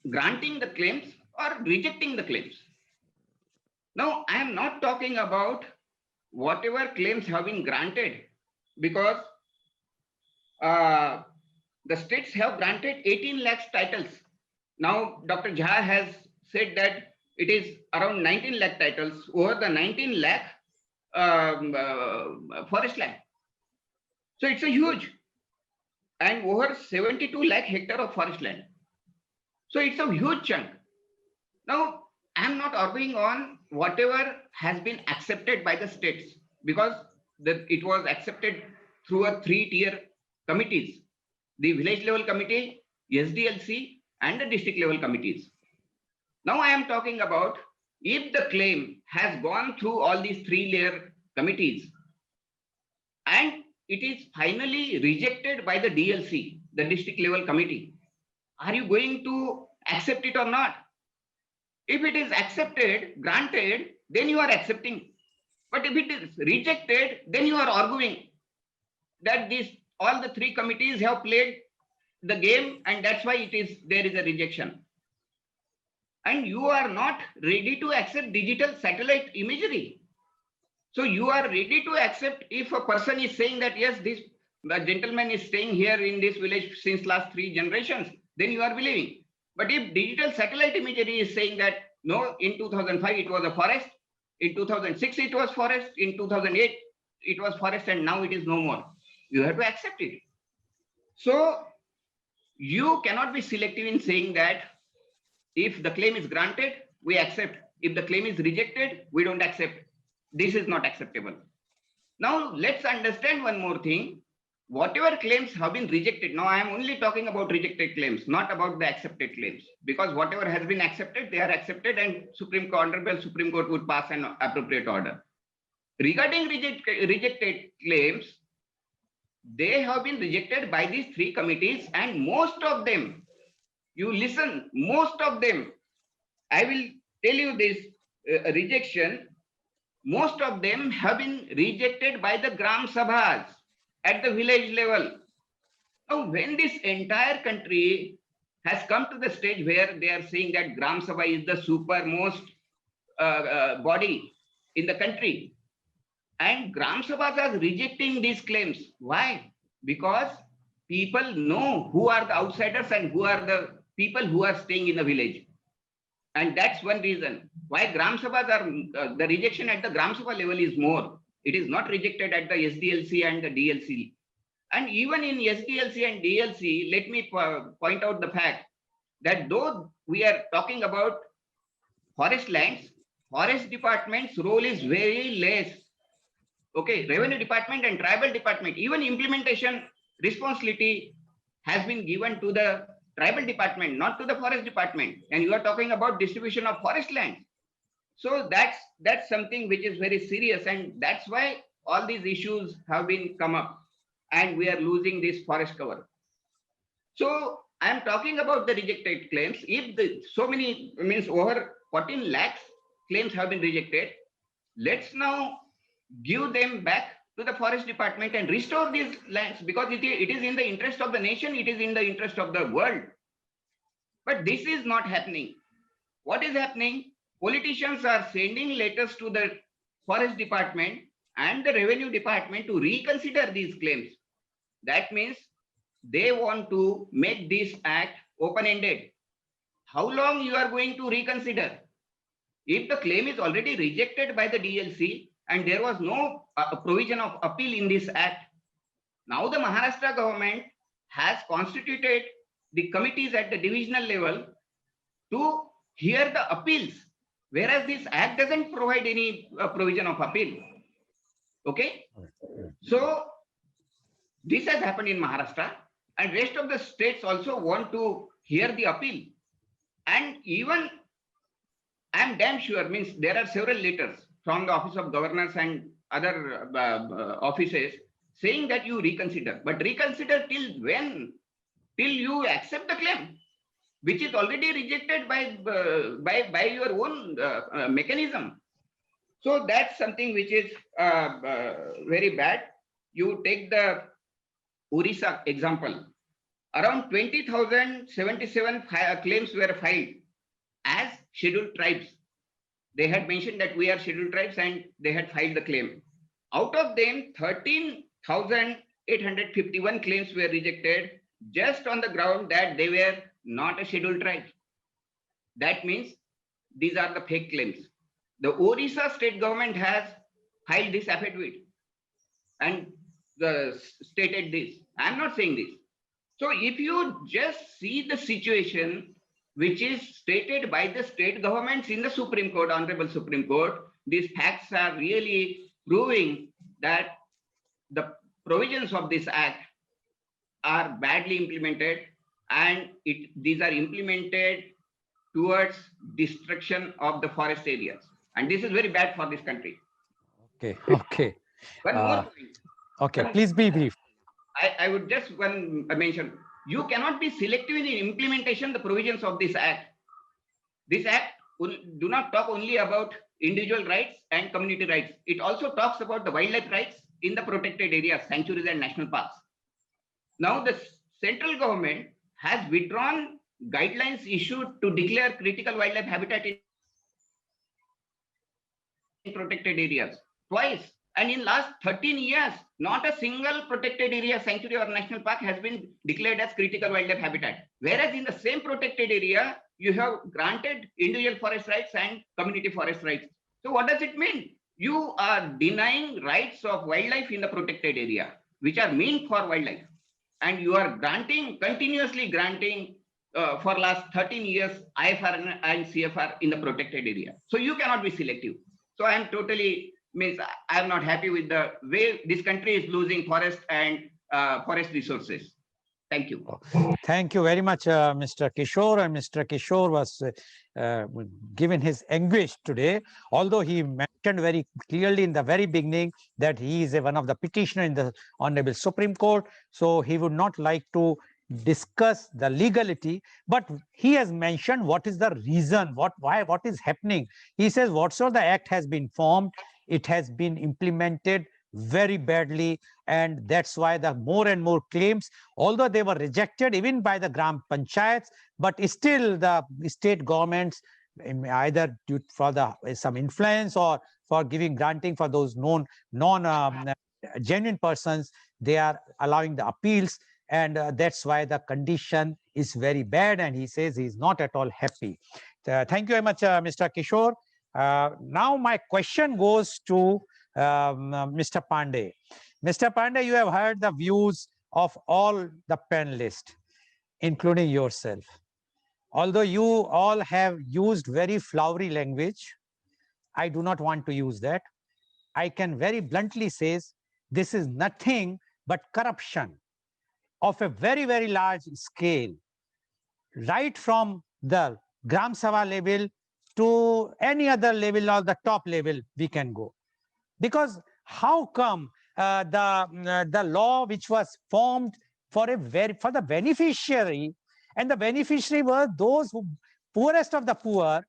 granting the claims or rejecting the claims. Now, I am not talking about whatever claims have been granted, because the states have granted 18 lakhs titles. Now, Dr. Jha has said that it is around 19 lakh titles over the 19 lakh forest land. So it's a huge, and over 72 lakh hectare of forest land. So it's a huge chunk. Now, I'm not arguing on whatever has been accepted by the states, because it was accepted through a 3-tier committees: the village level committee, SDLC, and the district level committees. Now I am talking about if the claim has gone through all these 3-layer committees and it is finally rejected by the DLC, the district level committee, are you going to accept it or not. If it is accepted, granted, then you are accepting. But if it is rejected, then you are arguing that all the three committees have played the game, and that's why there is a rejection. And you are not ready to accept digital satellite imagery. So you are ready to accept if a person is saying that, yes, the gentleman is staying here in this village since last 3 generations, then you are believing. But if digital satellite imagery is saying that, no, in 2005 it was a forest, in 2006 it was forest, in 2008 it was forest, and now it is no more, you have to accept it. So you cannot be selective in saying that if the claim is granted, we accept. If the claim is rejected, we don't accept. This is not acceptable. Now let's understand one more thing. Whatever claims have been rejected, now I am only talking about rejected claims, not about the accepted claims, because whatever has been accepted, they are accepted, and Honorable Supreme Court would pass an appropriate order. Regarding rejected claims, they have been rejected by these 3 committees, and most of them, you listen, most of them, I will tell you this rejection, most of them have been rejected by the Gram Sabhas at the village level. Now, when this entire country has come to the stage where they are saying that Gram Sabha is the supermost body in the country, and Gram Sabhas are rejecting these claims. Why? Because people know who are the outsiders and who are the people who are staying in the village. And that's one reason why Gram Sabhas are, the rejection at the Gram Sabha level is more. It is not rejected at the SDLC and the DLC. And even in SDLC and DLC, let me point out the fact that though we are talking about forest lands, forest department's role is very less. Okay, revenue department and tribal department, even implementation responsibility has been given to the tribal department, not to the forest department. And you are talking about distribution of forest land. So that's something which is very serious, and that's why all these issues have been come up, and we are losing this forest cover. So I am talking about the rejected claims. If so many, means over 14 lakhs claims have been rejected, let's now give them back to the forest department and restore these lands, because it is in the interest of the nation, it is in the interest of the world. But this is not happening. What is happening? Politicians are sending letters to the forest department and the revenue department to reconsider these claims. That means they want to make this act open-ended. How long you are going to reconsider? If the claim is already rejected by the DLC and there was no provision of appeal in this act, now the Maharashtra government has constituted the committees at the divisional level to hear the appeals, whereas this act doesn't provide any provision of appeal. Okay, so this has happened in Maharashtra, and rest of the states also want to hear the appeal. And even I'm damn sure, means there are several letters from the Office of Governors and other offices saying that you reconsider. But reconsider till when? Till you accept the claim, which is already rejected by your own mechanism. So that's something which is very bad. You take the Orissa example. Around 20,077 claims were filed as scheduled tribes. They had mentioned that we are scheduled tribes and they had filed the claim. Out of them, 13,851 claims were rejected just on the ground that they were not a scheduled tribe. That means these are the fake claims. The Orissa state government has filed this affidavit and stated this. I'm not saying this. So if you just see the situation which is stated by the state governments in the Supreme Court, Honorable Supreme Court, these facts are really proving that the provisions of this act are badly implemented, and these are implemented towards destruction of the forest areas. And this is very bad for this country. Okay, okay. One more point. Okay, please be brief. I would just mention you cannot be selective in the implementation the provisions of this act. This act do not talk only about individual rights and community rights. It also talks about the wildlife rights in the protected areas, sanctuaries and national parks. Now the central government has withdrawn guidelines issued to declare critical wildlife habitat in protected areas twice. And in last 13 years, not a single protected area, sanctuary or national park has been declared as critical wildlife habitat. Whereas in the same protected area, you have granted individual forest rights and community forest rights. So what does it mean? You are denying rights of wildlife in the protected area, which are meant for wildlife. And you are granting, continuously granting for last 13 years IFR and CFR in the protected area. So you cannot be selective. So I am totally, I am not happy with the way this country is losing forest and forest resources. Thank you. Thank you very much, Mr. Kishore. And Mr. Kishore was given his anguish today, although he mentioned very clearly in the very beginning that he is one of the petitioner in the Honorable Supreme Court. So he would not like to discuss the legality, but he has mentioned what is the reason, what is happening. He says whatsoever the act has been formed, it has been implemented very badly, and that's why the more and more claims, although they were rejected even by the Gram Panchayats, but still the state governments, either due for some influence or for granting for those non-genuine persons, they are allowing the appeals, and that's why the condition is very bad, and he says he's not at all happy. Thank you very much, Mr. Kishore. Now my question goes to Mr. Pandey. Mr. Pandey, you have heard the views of all the panelists, including yourself. Although you all have used very flowery language, I do not want to use that. I can very bluntly say this is nothing but corruption of a very, very large scale, right from the Gram Sabha level to any other level or the top level we can go. Because how come the law which was formed for the beneficiary, and the beneficiary were those who poorest of the poor,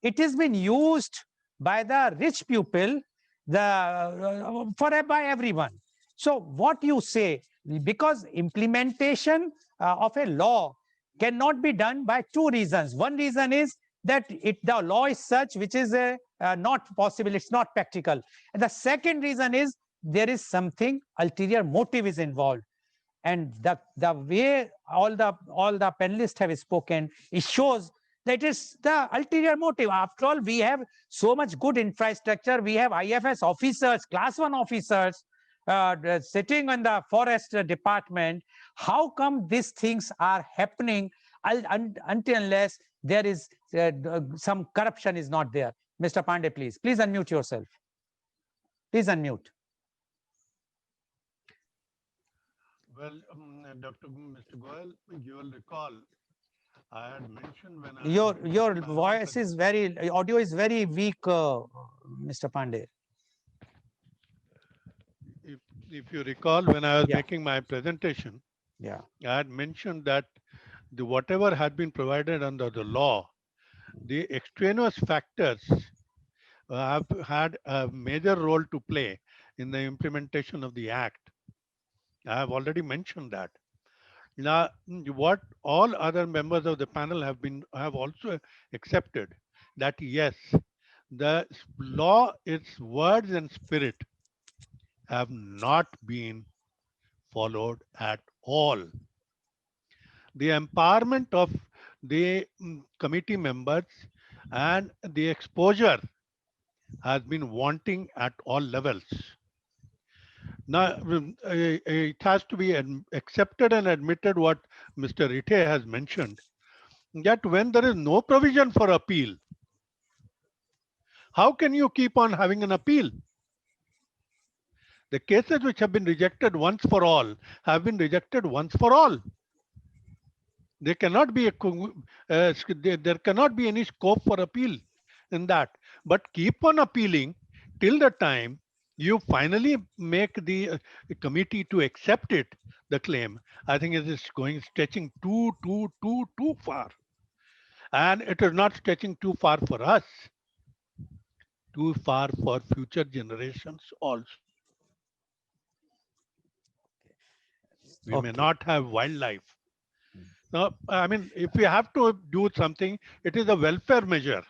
it has been used by the rich people by everyone. So what you say, because implementation of a law cannot be done by two reasons. One reason is that the law is such which is not possible, it's not practical. And the second reason is there is something ulterior motive is involved. And the way all the panelists have spoken, it shows that it's the ulterior motive. After all, we have so much good infrastructure. We have IFS officers, class 1 officers sitting in the forest department. How come these things are happening until unless there is some corruption is not there? Mr. Pandey, please unmute yourself. Please unmute. Well, Mr. Goel, you will recall, I had mentioned when your voice is audio is very weak, Mr. Pandey. If you recall, when I was making my presentation, I had mentioned that whatever had been provided under the law, the extraneous factors have had a major role to play in the implementation of the act. I have already mentioned that. Now, what all other members of the panel have also accepted that yes, the law, its words and spirit have not been followed at all. The empowerment of the committee members and the exposure has been wanting at all levels. Now, it has to be accepted and admitted what Mr. Rithe has mentioned, that when there is no provision for appeal, how can you keep on having an appeal? The cases which have been rejected once for all have been rejected once for all. There cannot be there cannot be any scope for appeal in that. But keep on appealing till the time you finally make the committee to accept it, the claim. I think it is stretching too far. And it is not stretching too far for us, too far for future generations also. We may Okay. not have wildlife. No, I mean, if we have to do something, it is a welfare measure.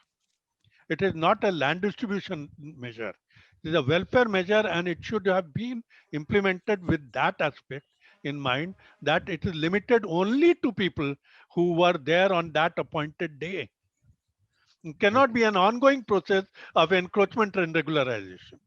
It is not a land distribution measure. It is a welfare measure, and it should have been implemented with that aspect in mind, that it is limited only to people who were there on that appointed day. It cannot be an ongoing process of encroachment and regularization.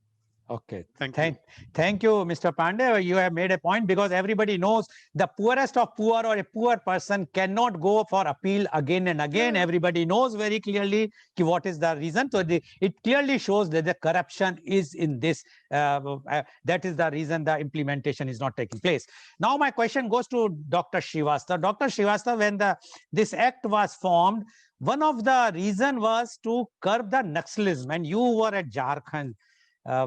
Okay. Thank you. Thank you, Mr. Pandey. You have made a point, because everybody knows the poorest of poor or a poor person cannot go for appeal again and again. Everybody knows very clearly what is the reason. So it clearly shows that the corruption is in this. That is the reason the implementation is not taking place. Now, my question goes to Dr. Srivastava. Dr. Srivastava, when this act was formed, one of the reason was to curb the Naxalism, and you were at Jharkhand,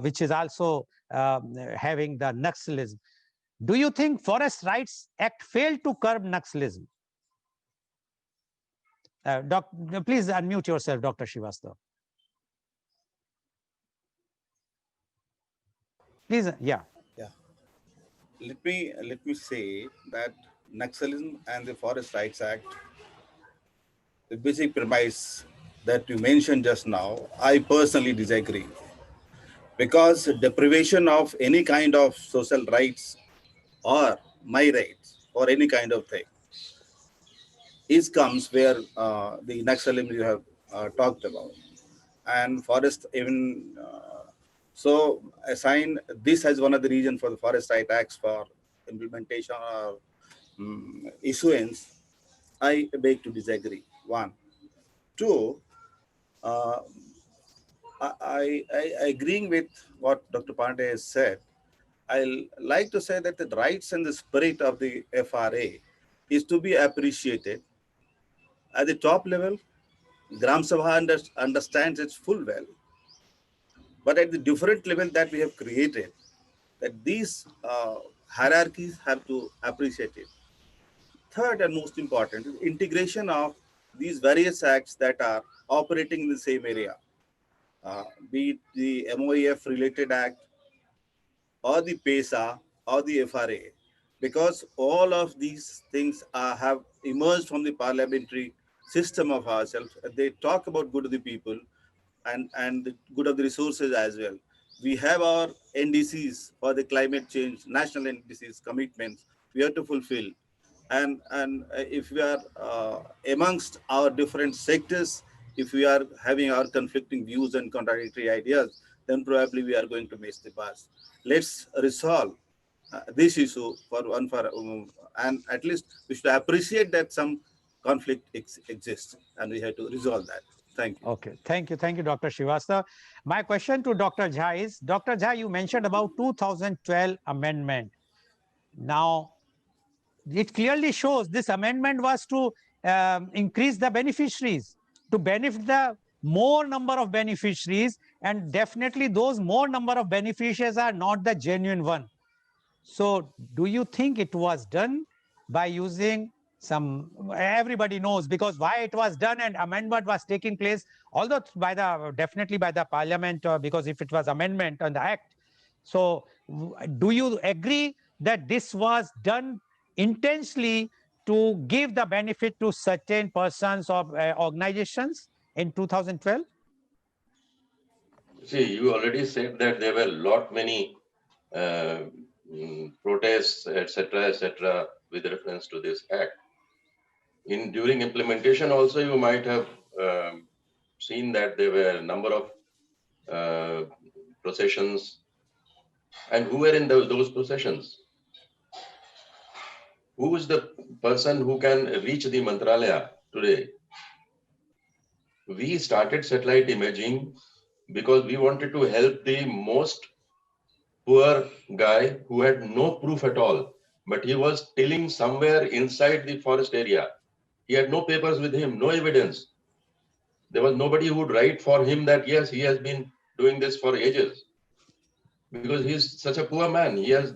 which is also having the Naxalism. Do you think Forest Rights Act failed to curb Naxalism? Please unmute yourself, Dr. Srivastava. Please, yeah. Let me say that Naxalism and the Forest Rights Act, the basic premise that you mentioned just now, I personally disagree. Because deprivation of any kind of social rights or my rights or any kind of thing comes where the Naxalism you have talked about, and forest even so assign this as one of the reasons for the Forest Right Acts for implementation or issuance. I beg to disagree. One, two. Uh, I agreeing with what Dr. Pandey has said. I'll like to say that the rights and the spirit of the FRA is to be appreciated. At the top level, Gram Sabha understands its full well. But at the different level that we have created, that these hierarchies have to appreciate it. Third and most important is integration of these various acts that are operating in the same area, be it the MOEF related act or the PESA or the FRA, because all of these things have emerged from the parliamentary system of ourselves. They talk about good of the people and the good of the resources as well. We have our NDCs for the climate change, national NDCs commitments we have to fulfill. And if we are amongst our different sectors, if we are having our conflicting views and contradictory ideas, then probably we are going to miss the bus. Let's resolve this issue and at least we should appreciate that some conflict exists and we have to resolve that. Thank you. Okay, thank you, Dr. Srivastava. My question to Dr. Jha is, Dr. Jha, you mentioned about 2012 amendment. Now, it clearly shows this amendment was to increase the beneficiaries, to benefit the more number of beneficiaries, and definitely those more number of beneficiaries are not the genuine one. So do you think it was done by using some, everybody knows because why it was done and amendment was taking place, although definitely by the parliament, because if it was amendment on the act. So do you agree that this was done intentionally to give the benefit to certain persons or organizations in 2012? See, you already said that there were many protests, etc., with reference to this act. During implementation also, you might have seen that there were a number of processions. And who were in those processions? Who is the person who can reach the Mantralaya today? We started satellite imaging because we wanted to help the most poor guy who had no proof at all, but he was tilling somewhere inside the forest area. He had no papers with him, no evidence. There was nobody who would write for him that, yes, he has been doing this for ages. Because he is such a poor man. He has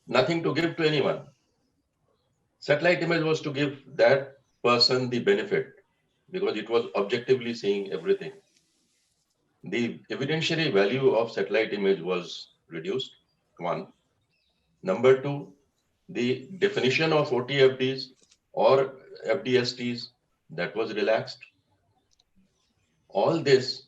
nothing to give to anyone. Satellite image was to give that person the benefit because it was objectively seeing everything. The evidentiary value of satellite image was reduced, one. Number two, the definition of OTFDs or FDSTs, that was relaxed. All this,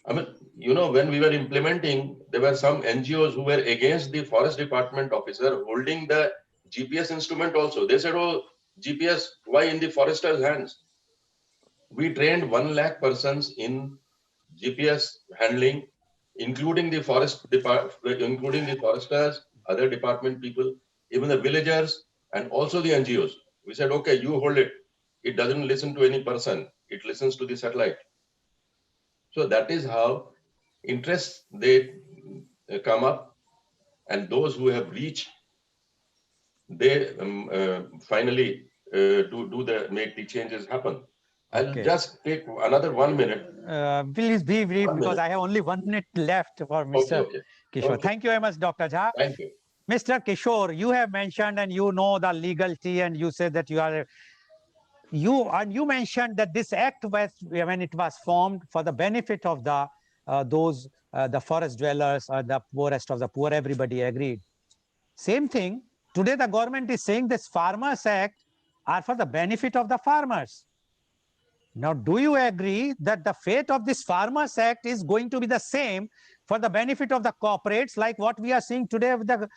I mean, you know, when we were implementing, there were some NGOs who were against the forest department officer holding the GPS instrument also. They said, oh, GPS, why in the forester's hands? We trained 1 lakh persons in GPS handling, including the including the foresters, other department people, even the villagers, and also the NGOs. We said, okay, you hold it. It doesn't listen to any person. It listens to the satellite. So that is how interests they come up, and those who have reached, they finally make the changes happen. I'll Okay. just take another 1 minute. Please be brief 1 because minute. I have only 1 minute left for Mr. Okay. Kishore. Okay. Thank you very much, Dr. Jha. Thank you. Mr. Kishore, you have mentioned and you know the legality, and you said that you mentioned that this act was, when it was formed, for the benefit of the the forest dwellers or the poorest of the poor. Everybody agreed. Same thing. Today, the government is saying this Farmers Act are for the benefit of the farmers. Now, do you agree that the fate of this Farmers Act is going to be the same for the benefit of the corporates, like what we are seeing today with the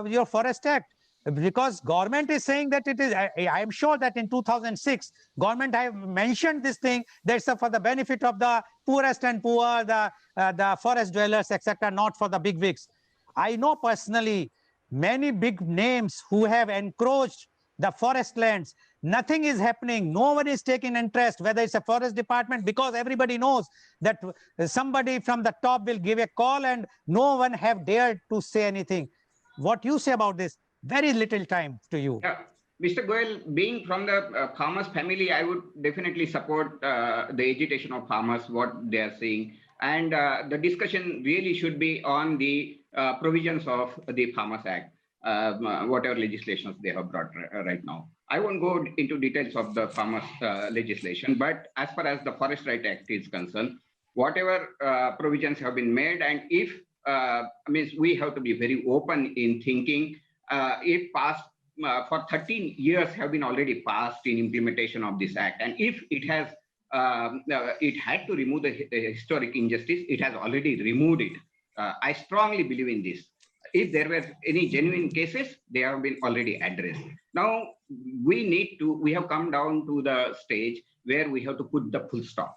your Forest Act? Because government is saying that it is, I am sure that in 2006, government have mentioned this thing, that's for the benefit of the poorest and poor, the forest dwellers, etc., not for the big wigs. I know personally many big names who have encroached the forest lands. Nothing is happening. No one is taking interest, whether it's a forest department, because everybody knows that somebody from the top will give a call and no one have dared to say anything. What you say about this? Very little time to you. Yeah. Mr. Goel, being from the farmers family, I would definitely support the agitation of farmers, what they are saying. And the discussion really should be on the provisions of the Farmers Act, whatever legislations they have brought right now. I won't go into details of the farmers legislation, but as far as the Forest Right Act is concerned, whatever provisions have been made, and if, means we have to be very open in thinking, if passed, for 13 years have been already passed in implementation of this act. And if it has, it had to remove the historic injustice, it has already removed it. I strongly believe in this. If there were any genuine cases, they have been already addressed. Now, we have come down to the stage where we have to put the full stop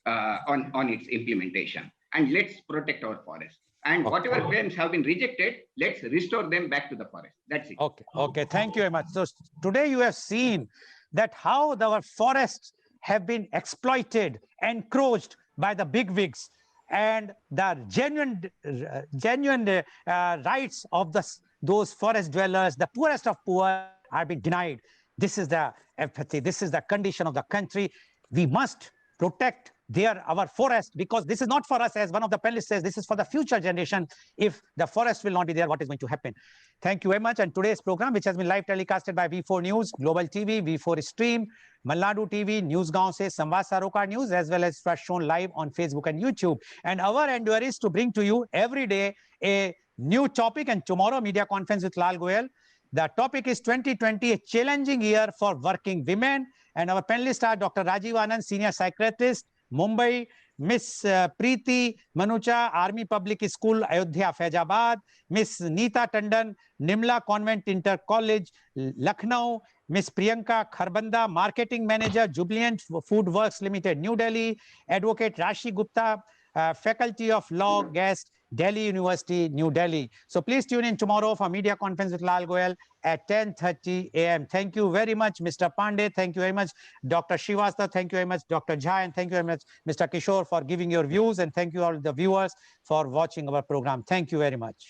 on its implementation. And let's protect our forest. And whatever claims have been rejected, let's restore them back to the forest. That's it. Okay. Okay. Thank you very much. So today you have seen that how our forests have been exploited, encroached by the big wigs, and the genuine rights of those forest dwellers, the poorest of poor, are being denied. This is the empathy. This is the condition of the country. We must protect our forest, because this is not for us, as one of the panelists says, this is for the future generation. If the forest will not be there, what is going to happen? Thank you very much. And today's program, which has been live telecasted by V4 News, Global TV, V4 Stream, Malnadu TV, Newsgaon se Samvad Sarokar News, as well as first shown live on Facebook and YouTube. And our endeavor is to bring to you every day a new topic. And tomorrow, media conference with Lal Goyal. The topic is 2020, a challenging year for working women. And our panelists are Dr. Rajiv Anand, Senior Psychiatrist, Mumbai, Miss Preeti Manucha, Army Public School, Ayodhya, Faizabad, Miss Neeta Tandon, Nimla Convent Inter College, Lucknow, Miss Priyanka Kharbanda, Marketing Manager, Jubilant Food Works Limited, New Delhi, Advocate Rashi Gupta, Faculty of Law, guest, Delhi University, New Delhi. So please tune in tomorrow for media conference with Lal Goyal at 10:30 a.m. Thank you very much, Mr. Pandey. Thank you very much, Dr. Srivastava. Thank you very much, Dr. Jha. And thank you very much, Mr. Kishore, for giving your views. And thank you all the viewers for watching our program. Thank you very much.